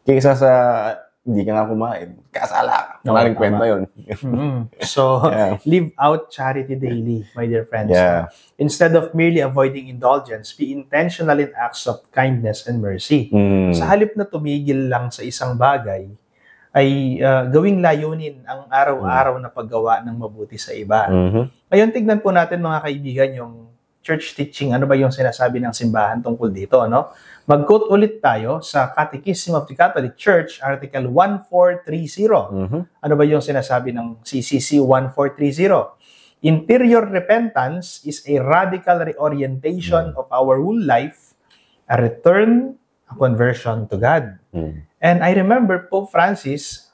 Kaysa sa hindi ka nga kumain, kasala. Oo, Wala rin tama. kwenta yun. So, Yeah. live out charity daily, my dear friends. Yeah. Instead of merely avoiding indulgence, be intentional in acts of kindness and mercy. Mm. Sa halip na tumigil lang sa isang bagay, ay gawing layunin ang araw-araw na paggawa ng mabuti sa iba. Mhm. Ngayon, tignan po natin mga kaibigan yung church teaching, ano ba yung sinasabi ng simbahan tungkol dito, no? Mag-quote ulit tayo sa Catechism of the Catholic Church, Article 1430. Mhm. Ano ba yung sinasabi ng CCC 1430? Interior repentance is a radical reorientation of our whole life, a return, a conversion to God. Mm. And I remember Pope Francis,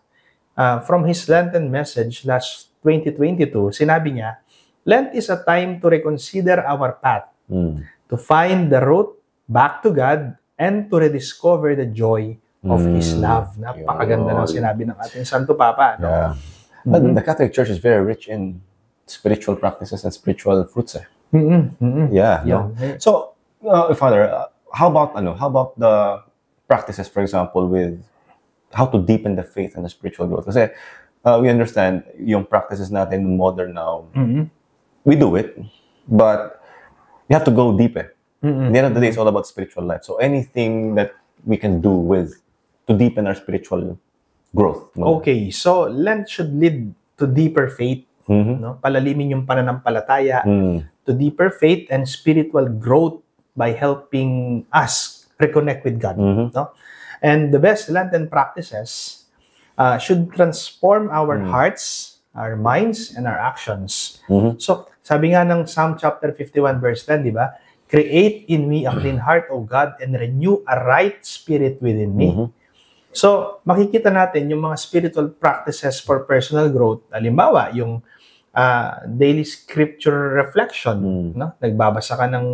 from his Lenten message last 2022, sinabi niya, Lent is a time to reconsider our path, Mm. to find the road back to God, and to rediscover the joy of His love. Napakaganda ng sinabi ng ating Santo Papa. No? Yeah. But the Catholic Church is very rich in spiritual practices and spiritual fruits. Yeah. No? Yeah. So, Father, how about the practices, for example, with how to deepen the faith and the spiritual growth? Kasi we understand yung practices natin modern now, we do it, but you have to go deeper. At the end of the day, it's all about spiritual life. So anything that we can do to deepen our spiritual growth. No? Okay, so Lent should lead to deeper faith, no? Palalimin yung pananampalataya, to deeper faith and spiritual growth by helping us reconnect with God, no? And the best Lenten practices should transform our hearts, our minds, and our actions. So, sabi nga ng Psalm chapter 51 verse 10, di ba? Create in me a clean heart, O God, and renew a right spirit within me. So, makikita natin yung mga spiritual practices for personal growth. Halimbawa, yung daily scripture reflection, no? Nagbabasa ka ng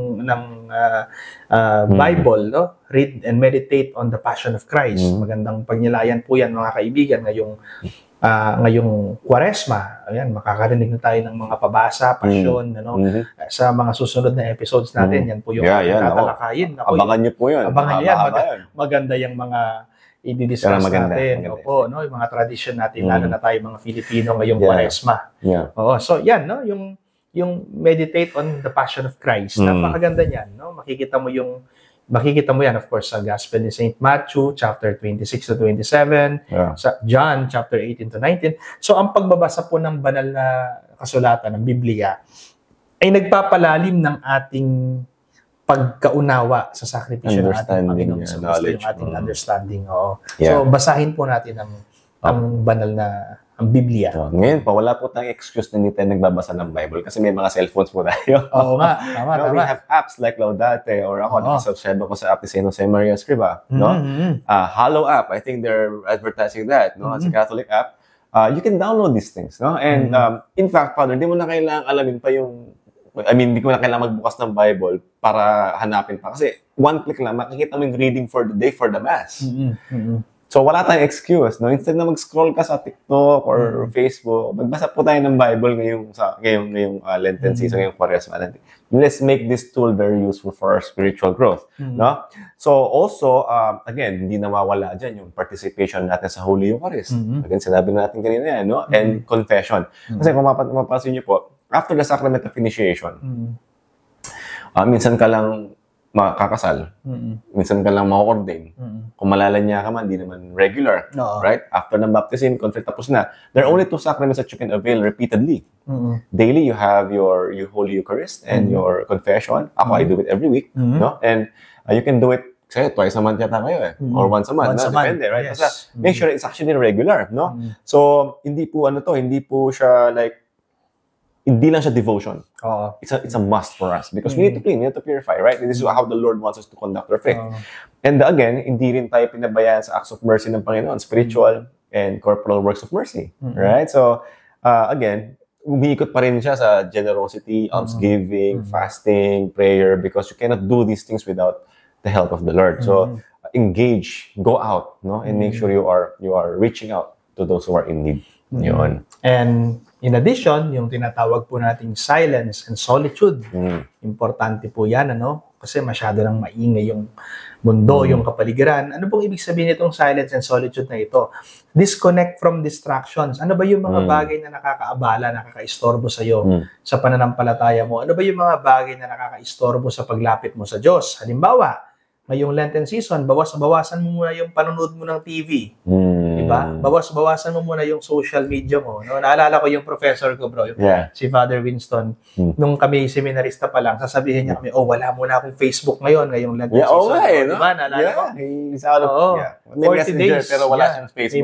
Bible, no? Read and meditate on the Passion of Christ. Magandang pagnilayan po yan, mga kaibigan, ngayong Kwaresma. Ayan, makakarinig na tayo ng mga pabasa, pasyon, ano, sa mga susunod na episodes natin. Yan po yung tatalakayin. Abangan niyo po yun. Abangan yan. Maganda yung mga i-discuss natin. Maganda. Opo, no, yung mga tradition natin, lalo na tayo mga Filipino ngayong Kwaresma. Yeah. Oo, so yan, no, yung meditate on the Passion of Christ. Napakaganda niyan, no? Makikita mo yan, of course, sa Gospel ni St. Matthew, chapter 26 to 27, sa John, chapter 18 to 19. So, ang pagbabasa po ng banal na kasulatan ng Biblia ay nagpapalalim ng ating pagkaunawa sa sakripisyo ng ating Panginoon sa Kristo, yung ating understanding. Oo. So, basahin po natin ang banal na ang Biblia. Ngayon pa, wala po tayong excuse na hindi tayo nagbabasa ng Bible kasi may mga cellphones po tayo. Oo nga, tama. We have apps like Laudate, or ako, nakasubscribe ako sa app ni St. Jose Maria Escriva. No? Hallow app, I think they're advertising that. No? It's a Catholic app. You can download these things. No? And in fact, Father, hindi mo na kailangang alamin pa hindi ko na kailangan magbukas ng Bible para hanapin pa. Kasi one click lang, makikita mo yung reading for the day for the Mass. So, wala tayong excuse, no? Instead na mag-scroll ka sa TikTok or Facebook, magbasa po tayo ng Bible ngayong Lenten season, ngayong Quaresma. Let's make this tool very useful for our spiritual growth, no? So, also, again, hindi nawawala dyan yung participation natin sa Holy Eucharist. Again, sinabi natin kanina yan, no? And confession. Kasi kung mapapansin niyo po, after the sacrament of initiation, minsan ka lang makakasal. Minsan ka lang ma-ordain. Kung malalanya ka man, di naman regular. Right? After ng baptism, confirm, tapos na. There are only 2 sacraments that you can avail repeatedly. Daily, you have your Holy Eucharist and your confession. Ako, I do it every week. No? And you can do it kasi twice a month yata kayo or once a month. Depende, right? Yes. Kasi make sure it's actually regular. No? So, hindi po siya like, hindi lang siya devotion. It's a must for us because we need to clean, we need to purify, right? This is how the Lord wants us to conduct our faith. And again, hindi rin tayo pinabayaan sa acts of mercy ng Panginoon, spiritual and corporal works of mercy, right? So, again, umiikot pa rin siya sa generosity, almsgiving, fasting, prayer, because you cannot do these things without the help of the Lord. So, engage, go out, no, and make sure you are reaching out to those who are in need. Yun. And in addition, yung tinatawag po nating silence and solitude. Importante po yan, ano? Kasi masyado nang maingay yung mundo, yung kapaligiran. Ano pong ibig sabihin itong silence and solitude na ito? Disconnect from distractions. Ano ba yung mga bagay na nakakaabala, nakakaistorbo sa iyo sa pananampalataya mo? Ano ba yung mga bagay na nakakaistorbo sa paglapit mo sa Diyos? Halimbawa, ngayong Lenten season, bawasan mo muna yung panonood mo ng TV. Diba? Bawasan mo muna yung social media mo. No? Naalala ko yung professor ko, bro, si Father Winston. Nung kami seminarista pa lang, sasabihin niya kami, wala muna akong Facebook ngayong Lenten season. No? Diba? Naalala ko? He's out of, May 40 messenger, days. pero wala siyang Facebook.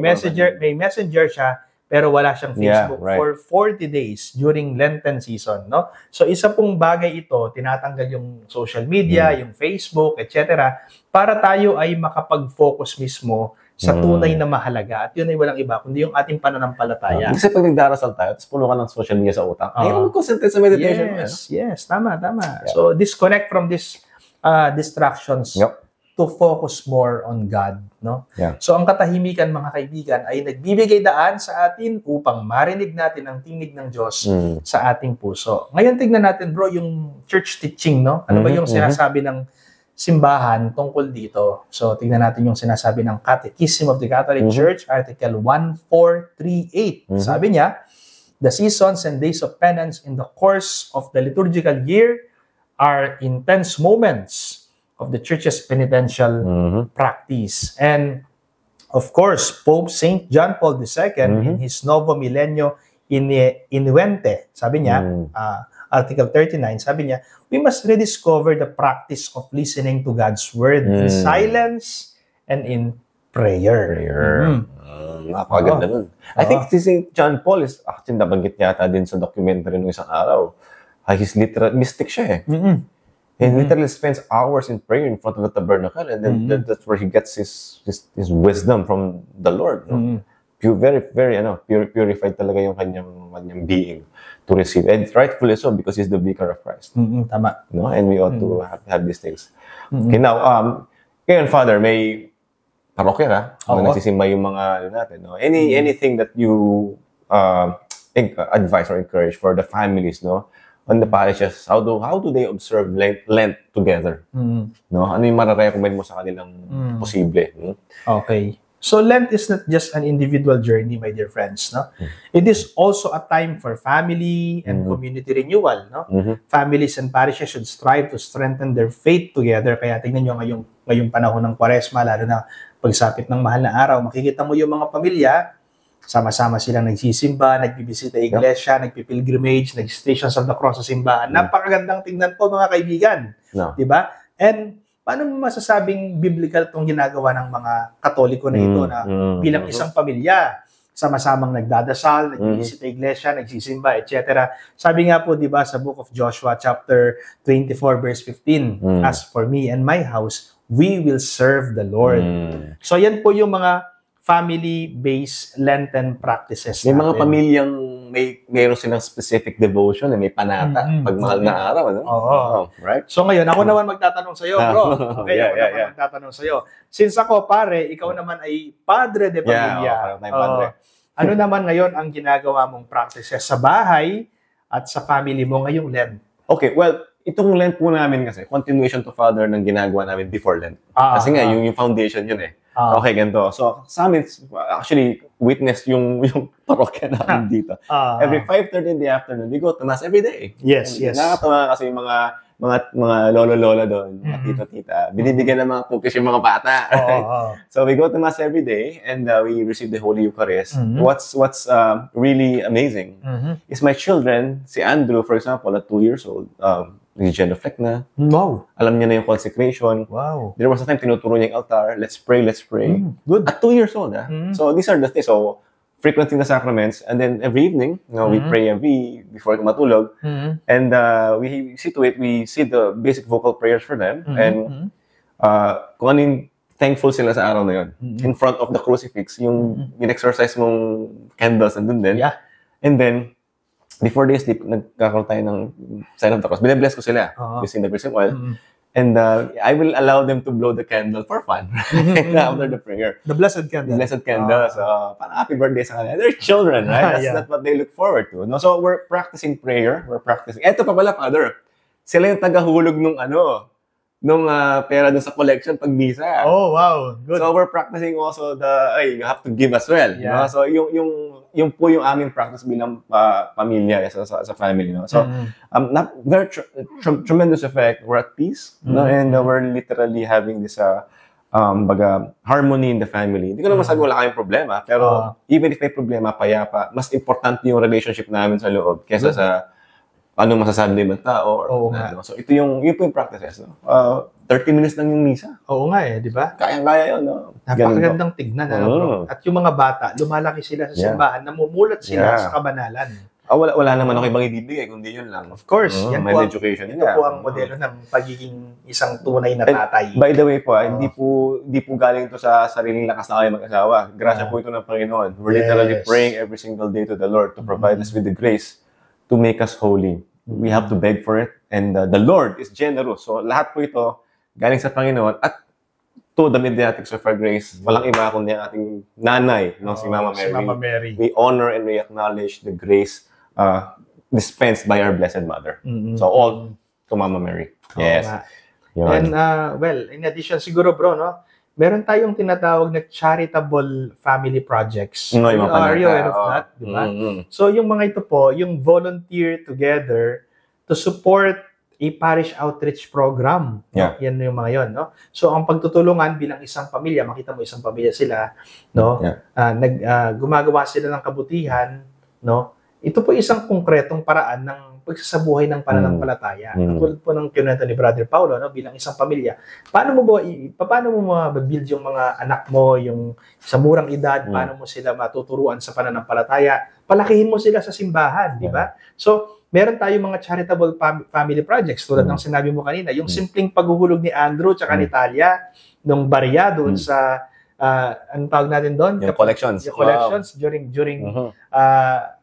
May messenger siya, pero wala siyang Facebook right. for 40 days during Lenten season, no? So isa pong bagay ito, tinatanggal yung social media, yung Facebook, etc. para tayo ay makapag-focus mismo sa tunay na mahalaga. At yun ay walang iba kundi yung ating pananampalataya. Kasi pag nagdarasal tayo, tapos puno ka ng social media sa utak, ayaw mag-concentrate sa meditation. Yes, tama. Yeah. So disconnect from these distractions. To focus more on God, no? So ang katahimikan, mga kaibigan, ay nagbibigay daan sa atin upang marinig natin ang tinig ng Diyos sa ating puso. Ngayon tignan natin, bro, yung church teaching, no? Ano ba yung sinasabi ng simbahan tungkol dito? So tignan natin yung sinasabi ng Catechism of the Catholic Church, Article 1438. Sabi niya, the seasons and days of penance in the course of the liturgical year are intense moments of the Church's penitential practice. And, of course, Pope St. John Paul II, in his Novo Millennio Inuente, sabi niya, Article 39, sabi niya, we must rediscover the practice of listening to God's Word in silence and in prayer. Napakaganda nun. I think si St. John Paul is, actually, nabanggit niya ata din sa documentary nung isang araw. He's literal, mystic siya eh. He literally spends hours in prayer in front of the tabernacle, and then that's where he gets his wisdom from the Lord. No? Very, very purified talaga yung kanyang being to receive. And rightfully so, because he's the vicar of Christ. Tama. No? And we ought to have these things. Okay, now, ngayon, Father, may parokya ka, nagsisimba yung mga natin. No? Anything that you advise or encourage for the families, no? On the parishes, how do they observe Lent together? No? Ano yung mararecommend mo sa kanilang posible? Okay. So Lent is not just an individual journey, my dear friends, no? It is also a time for family and community renewal, no? Families and parishes should strive to strengthen their faith together. Kaya tingnan nyo ngayong panahon ng Kwaresma, lalo na pagsapit ng mahal na araw, makikita mo yung mga pamilya, sama-sama silang nagsisimba, nagbibisita iglesia, nagpipilgrimage, nag-Stations of the Cross sa simbahan. Napakagandang tingnan po, mga kaibigan. Diba? And paano mo masasabing biblical itong ginagawa ng mga Katoliko na ito na bilang isang pamilya, sama-samang nagdadasal, nagbibisita iglesia, nagsisimba, etc. Sabi nga po, diba, sa Book of Joshua, chapter 24, verse 15, as for me and my house, we will serve the Lord. So yan po yung mga family-based Lenten practices natin. May mga natin. pamilyang mayroon silang specific devotion, may panata pag mahal na araw. Ano? Right? So ngayon, ako naman magtatanong sa iyo, bro. Okay, ako naman magtatanong sa iyo. Since ako, pare, ikaw naman ay padre de pamilya. Ano naman ngayon ang ginagawa mong practices sa bahay at sa family mo ngayong Lent? Okay, well, itong Lent po namin kasi, continuation to Father ng ginagawa namin before Lent. Kasi nga, yung foundation yun eh. Okay, ganito. So, sa amin, actually, witness yung parokya namin dito. Every 5:30 in the afternoon, we go to Mass every day. Yes. Nakakatawa kasi yung mga lolo-lola doon, mga tito-tita, binibigyan ng mga cookies yung mga bata. So, we go to Mass every day, and we receive the Holy Eucharist. What's really amazing is my children, si Andrew, for example, at 2 years old, genuflect na. Wow. Alam niya na yung consecration. Wow. There was a time tinuturo niya yung altar. Let's pray. Good. At 2 years old. So these are the things. So frequenting the sacraments, and then every evening, we pray before matulog. And we see to it, we see the basic vocal prayers for them. And kung anong thankful sila sa araw na yun. In front of the crucifix, yung in-exercise mong candles and din. Yeah. And then, before they sleep, nagkakaroon tayo ng sign of the cross. Bine-bless ko sila using the Virgin oil. And I will allow them to blow the candle for fun after the prayer. The blessed candle. Blessed candle. So, parang happy birthday sa kanila. They're children, right? That's what they look forward to. No? So, we're practicing prayer. We're practicing. Eto pa pala, Father. Sila yung tagahulog nung pera dun sa collection pag misa. Oh, wow. Good. So, we're practicing also you have to give as well. Yeah. No? So, yung po yung aming practice bilang pamilya sa family. No? So, very tremendous effect. We're at peace. No? And we're literally having this harmony in the family. Hindi ko naman sabi wala kayong problema. Pero even if may problema, payapa, mas importante yung relationship namin sa loob kesa sa anong masasabi ng ibang tao. So, ito yung practices. No? 30 minutes lang yung misa. Oo nga di ba? Kayang-kaya yun. No? Napakagandang tignan. Bro? At yung mga bata, lumalaki sila sa simbahan, namumulat sila sa kabanalan. Wala naman ako ibang ibibigay, kundi yun lang. Of course. Yan po education. Ito po ang modelo ng pagiging isang tunay na tatay. By the way po, hindi po galing ito sa sariling lakas na kayo mag-asawa. Grasya po ito ng Panginoon. We're literally praying every single day to the Lord to provide us with the grace to make us holy. We have to beg for it. And the Lord is generous. So lahat po ito galing sa Panginoon. At to the mediatics of our grace, walang iba kundi ang ating nanay, si Mama Mary. Si Mama Mary. We honor and we acknowledge the grace dispensed by our Blessed Mother. So all to Mama Mary. Yes. And in addition siguro bro, no? Meron tayong tinatawag na charitable family projects. Are you aware of that? Diba? So yung mga ito po, yung volunteer together to support a parish outreach program. Yeah. Yan yung mga yon, no? So ang pagtutulungan bilang isang pamilya, makita mo isang pamilya sila, no? Gumagawa sila ng kabutihan, no? Ito po isang konkretong paraan ng pagsasabuhay ng pananampalataya. Tulad po ng kinuwento ni Brother Paulo, no, bilang isang pamilya. Paano mo ma-build yung mga anak mo, yung sa murang edad, paano mo sila matuturuan sa pananampalataya? Palakihin mo sila sa simbahan, di ba? So, meron tayong mga charitable family projects tulad ng sinabi mo kanina, yung simpleng paghuhulog ni Andrew tsaka ni Talia nung barya doon sa anong tawag natin doon? Yung collections. Yung collections during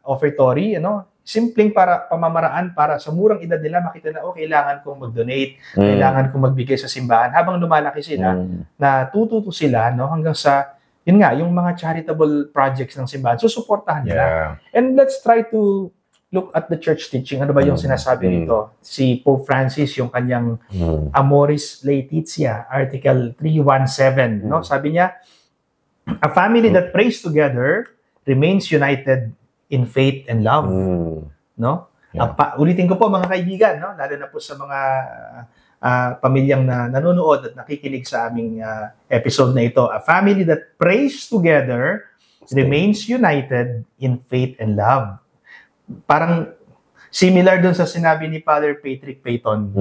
offertory, simpleng pamamaraan para sa murang edad nila makita na kailangan kong mag-donate, kailangan kong magbigay sa simbahan habang lumalaki sila, natututo sila hanggang sa yun nga, yung mga charitable projects ng simbahan. So, suportahan nila. And let's try to look at the church teaching. Ano ba yung sinasabi nito? Si Pope Francis, yung kanyang Amoris Laetitia, Article 317. No? Sabi niya, a family that prays together remains united in faith and love. No? Ulitin ko po mga kaibigan, no? Lalo na po sa mga pamilyang na nanonood at nakikinig sa aming episode na ito. A family that prays together remains united in faith and love. Parang similar dun sa sinabi ni Father Patrick Payton.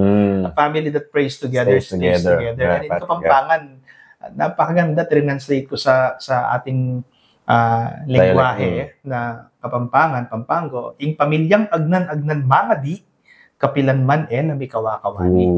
A family that prays together stays together. And in Kapampangan, napakaganda, translate ko sa ating lengguwahe na Kapampangan, Pampango, ing pamilyang agnan-agnan mangadi, kapilan man na may kawakawani.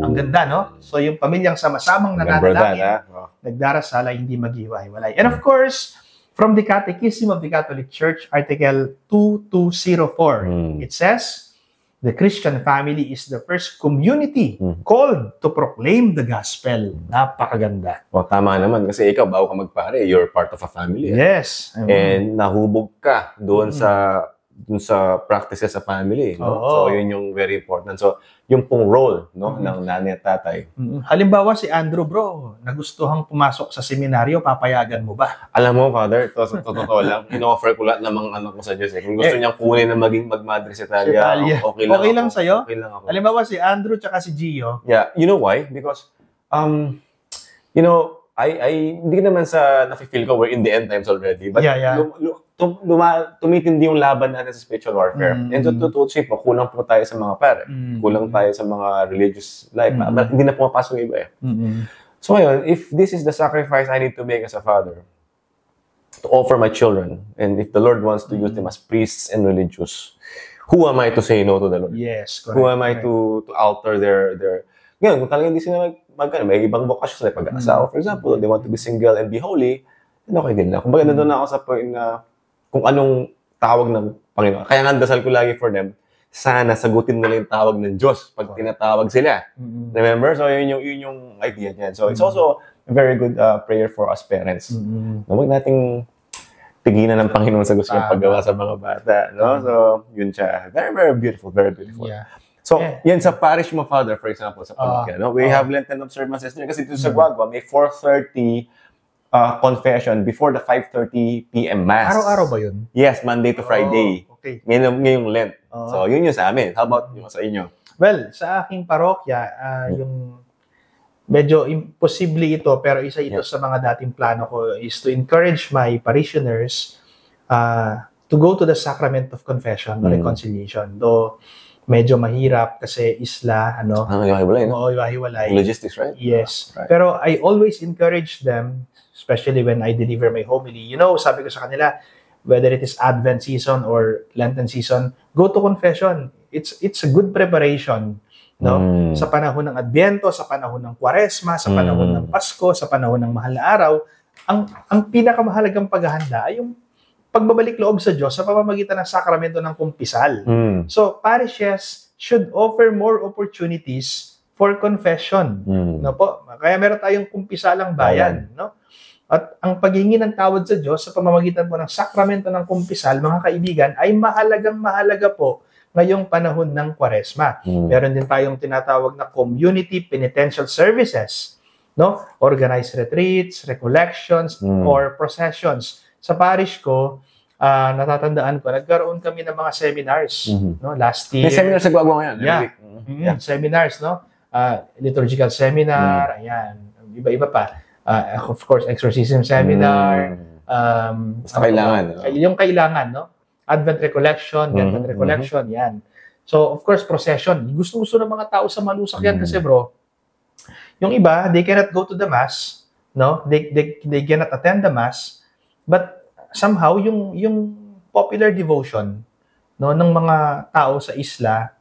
Ang ganda, no? So, yung pamilyang sama-samang nananalangin, nagdarasal ay hindi maghiwa-hiwalay. And of course, from the Catechism of the Catholic Church, Article 2204, it says, the Christian family is the first community called to proclaim the gospel. Napakaganda. Tama naman. Kasi ikaw, bago ka magpare, you're part of a family. Yes. And nahubog ka doon sa practices sa family. No? So, yun yung very important. So, yung pong role ng nanay at tatay. Halimbawa, si Andrew, bro, nagustuhang pumasok sa seminaryo, papayagan mo ba? Alam mo, Father, ito sa totoo lang, in-offer ko lahat ng mga anak ko sa Diyos. Kung gusto niyang kunin na maging mag-Madre sa Italia, okay lang sa'yo? Okay lang ako. Halimbawa, si Andrew tsaka si Gio. Yeah, you know why? Because, hindi naman sa nafe-feel ko we're in the end times already. But tumitindi yung laban natin sa spiritual warfare. And to say po, kulang po tayo sa mga pare. Kulang tayo sa mga religious life. Hindi na pumapasok yung iba So ngayon, if this is the sacrifice I need to make as a father, to offer my children, and if the Lord wants to use them as priests and religious, who am I to say no to the Lord? Yes, correct. Who am I to alter their ngayon, kung talagang hindi sila may ibang bokasyon sa pag-aasawa. For example, they want to be single and be holy, then okay din na. Kung nandun na ako sa point na kung anong tawag ng Panginoon. Kaya nga dasal ko lagi for them, sana sagutin nila yung tawag ng Diyos pag tinatawag sila. Remember? So, yun yung idea niyan. So, it's also a very good prayer for us parents. Huwag nating tigilan ng Panginoon sa gusto niyang paggawa sa mga bata. No? So, yun siya. Very, very beautiful. Very beautiful. Yeah. So, yan sa parish mo, Father, for example, sa parokya, no? We have Lenten observances there kasi dito sa Guagua, may 4:30 confession before the 5:30 p.m. Mass. Araw-araw ba yun? Yes, Monday to Friday. Okay. Ngayong Lent. So, yun yung sa amin. How about yung sa inyo? Well, sa aking parokya, yung medyo imposible ito, pero isa ito sa mga dating plano ko is to encourage my parishioners to go to the sacrament of confession or reconciliation. Though, medyo mahirap kasi isla, Hiwalay, no? Oo, hiwalay. Logistics, right? Yes. Right. Pero I always encourage them, especially when I deliver my homily. Sabi ko sa kanila, whether it is Advent season or Lenten season, go to confession. It's a good preparation, no? Sa panahon ng Adbyento, sa panahon ng Kwaresma, sa panahon ng Pasko, sa panahon ng mahal na araw, ang pinakamahalagang paghahanda ay yung pagbabalik loob sa Diyos sa pamamagitan ng sakramento ng kumpisal. So, parishes should offer more opportunities for confession. No po? Kaya meron tayong kumpisalang bayan, no? At ang paghingi ng tawad sa Diyos sa pamamagitan po ng sakramento ng kumpisal, mga kaibigan, ay mahalaga po ngayong panahon ng Kwaresma. Meron din tayong tinatawag na community penitential services, no? Organized retreats, recollections, or processions. Sa parish ko, natatandaan ko, nagkaroon kami ng mga seminars, no? Last year. May seminar sa Guagua ngayon. Yeah. Seminars, no? Liturgical seminar, ayan. Iba-iba pa. Of course, exorcism seminar. Basta kailangan. Yung kailangan, no? Advent recollection, Advent recollection, yan. So, of course, procession. Gusto-gusto ng mga tao sa Malusak yan kasi, bro, yung iba, they cannot go to the mass, no? They cannot attend the mass, but somehow yung popular devotion, no, ng mga tao sa isla,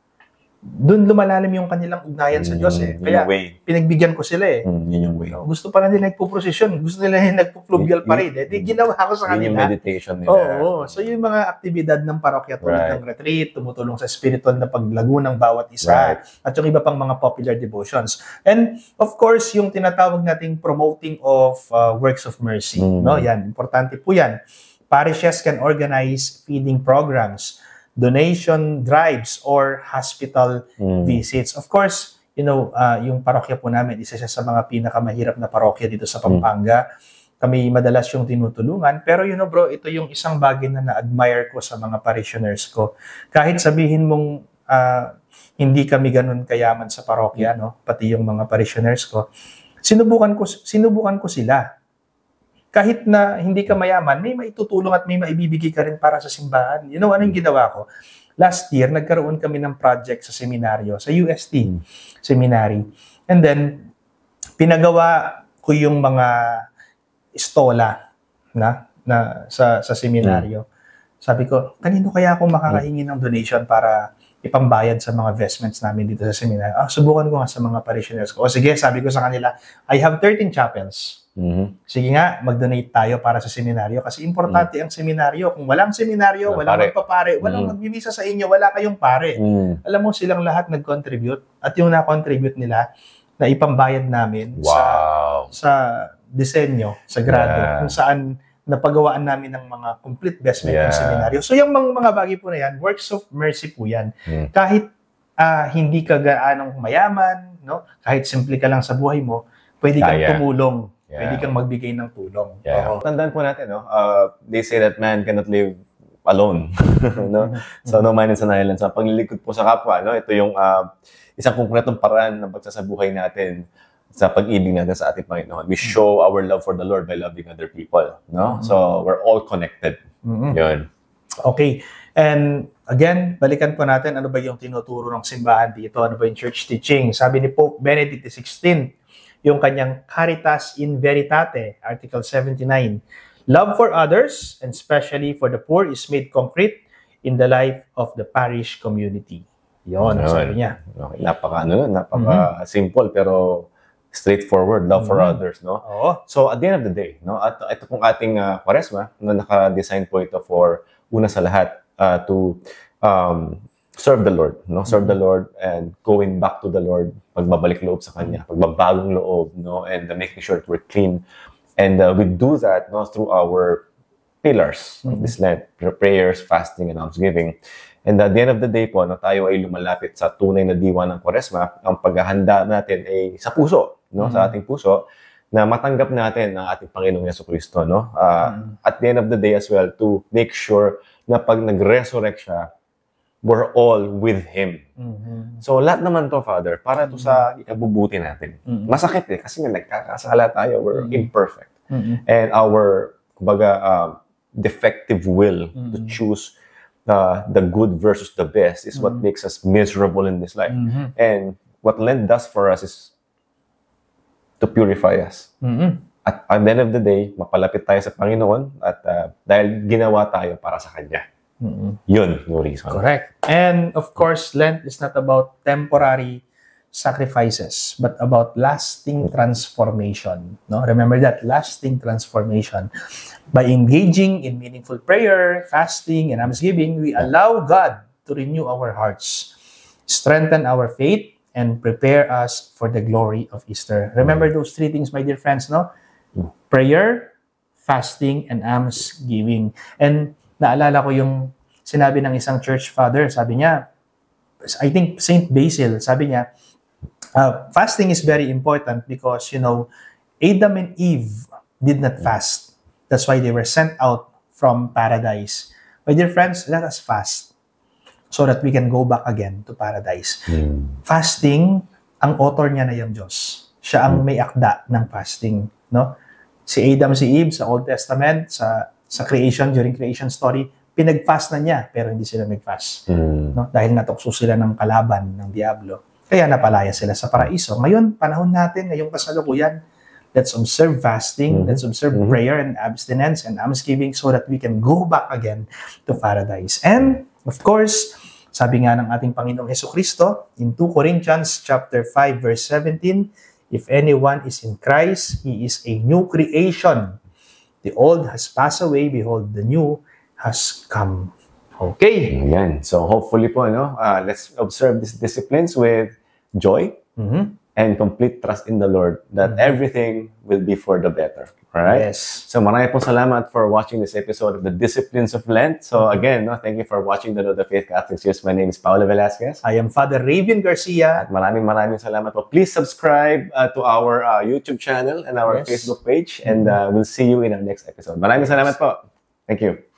doon lumalalim yung kanilang ugnayan sa Diyos eh. Kaya pinagbigyan ko sila eh. Yun yung way. Gusto pa nila nagpo-procession, gusto nila nagpo-fluvial parade. Ginawa ko sa kanila. Yung meditation nila. Oo. So yung mga aktibidad ng parokya tulad ng retreat, tumutulong sa spiritual na paglago ng bawat isa, at yung iba pang mga popular devotions. And of course, yung tinatawag nating promoting of works of mercy. No? Yan, importante po yan. Parishes can organize feeding programs, donation drives, or hospital visits. Of course, yung parokya po namin, isa siya sa mga pinakamahirap na parokya dito sa Pampanga. Kami madalas yung tinutulungan. Pero bro, ito yung isang bagay na na-admire ko sa mga parishioners ko. Kahit sabihin mong hindi kami ganun kayaman sa parokya, no? Pati yung mga parishioners ko, sinubukan ko sila. Kahit na hindi ka mayaman, may maitutulong at may maibibigay ka rin para sa simbahan. Ano yung ginawa ko? Last year, nagkaroon kami ng project sa seminaryo, sa UST Seminary. And then, pinagawa ko yung mga estola sa seminaryo. Sabi ko, kanino kaya ako makakahingi ng donation para ipambayad sa mga vestments namin dito sa seminaryo? Subukan ko nga sa mga parishioners ko. O sige, sabi ko sa kanila, I have 13 chapels. Sige nga, mag-donate tayo para sa seminaryo kasi importante ang seminaryo. Kung walang seminaryo, walang magpapare, walang magbibisa sa inyo, wala kayong pare. Alam mo, silang lahat nag-contribute at yung na-contribute nila na ipambayad namin sa disenyo, sa grado, kung saan napagawaan namin ng mga complete vestment ng seminaryo. So yung mga bagay po na yan, works of mercy po yan. Kahit hindi ka gaanong mayaman, no? Kahit simple ka lang sa buhay mo, pwede kang tumulong. Pwede kang magbigay ng tulong. Tandaan po natin, no? They say that man cannot live alone. No? So, no man is an island. So, paglilikod po sa kapwa, no? Ito yung isang konkretong paraan ng pagsasabuhay natin sa pag-ibig natin sa ating Panginoon. We show our love for the Lord by loving other people. No? So, we're all connected. Yun. Okay. And again, balikan po natin ano ba yung tinuturo ng simbahan dito. Ano ba yung church teaching? Sabi ni Pope Benedict XVI, yung kanyang Caritas in Veritate, Article 79. Love for others, and especially for the poor, is made concrete in the life of the parish community. Yun, sabi niya. Okay. Napaka-simple, pero straightforward. Love for others, no? So, at the end of the day, no, at ito pong ating Kwaresma, na naka-design po ito for, una sa lahat, to serve the Lord, no? Serve the Lord and going back to the Lord, pagbabalik loob sa Kanya, pagbabagong loob, no? And making sure that we're clean. And we do that, no, through our pillars of this Lent, prayers, fasting, and almsgiving. And at the end of the day po, no, tayo ay lumalapit sa tunay na diwa ng Kwaresma, ang paghahanda natin ay sa puso, no? Sa ating puso, na matanggap natin ang ating Panginoong Jesucristo, no? At the end of the day as well, to make sure na pag nag-resurrect siya, we're all with Him. So, lahat naman to, Father, para to sa ikabubuti natin. Masakit kasi nga nagkakasala tayo, we're imperfect. And our, kumbaga, defective will to choose the good versus the best is what makes us miserable in this life. And what Lent does for us is to purify us. At the end of the day, mapalapit tayo sa Panginoon at dahil ginawa tayo para sa Kanya. Yun yung reason. Correct. And of course, Lent is not about temporary sacrifices, but about lasting transformation. No? Remember that, lasting transformation. By engaging in meaningful prayer, fasting, and almsgiving, we allow God to renew our hearts, strengthen our faith, and prepare us for the glory of Easter. Remember those three things, my dear friends, no? Prayer, fasting, and almsgiving. And naalala ko yung sinabi ng isang church father, sabi niya, I think Saint Basil, sabi niya, fasting is very important because, you know, Adam and Eve did not fast. That's why they were sent out from paradise. My dear friends, let us fast so that we can go back again to paradise. Fasting, ang author niya na yung Diyos. Siya ang may akda ng fasting, no? Si Adam, si Eve sa Old Testament, sa creation, during creation story, pinag-fast na niya, pero hindi sila nag-fast. No? Dahil natukso sila ng kalaban ng Diablo. Kaya napalaya sila sa paraiso. Ngayon, panahon natin, ngayong kasalukuyan, let's observe fasting, let's observe prayer and abstinence and almsgiving so that we can go back again to paradise. And, of course, sabi nga ng ating Panginoong Jesucristo in 2 Corinthians chapter 5 verse 17, if anyone is in Christ, he is a new creation. The old has passed away, behold, the new has come. Okay. Ayan. So hopefully po, no, let's observe these disciplines with joy and complete trust in the Lord that everything will be for the better. Alright? Yes. So marami po salamat for watching this episode of the Disciplines of Lent. So again, no, thank you for watching the Road of Faith Catholic Series. My name is Paolo Velasquez. I am Father Ravian Garcia. At maraming salamat po. Please subscribe to our YouTube channel and our Facebook page. And we'll see you in our next episode. Maraming salamat po. Thank you.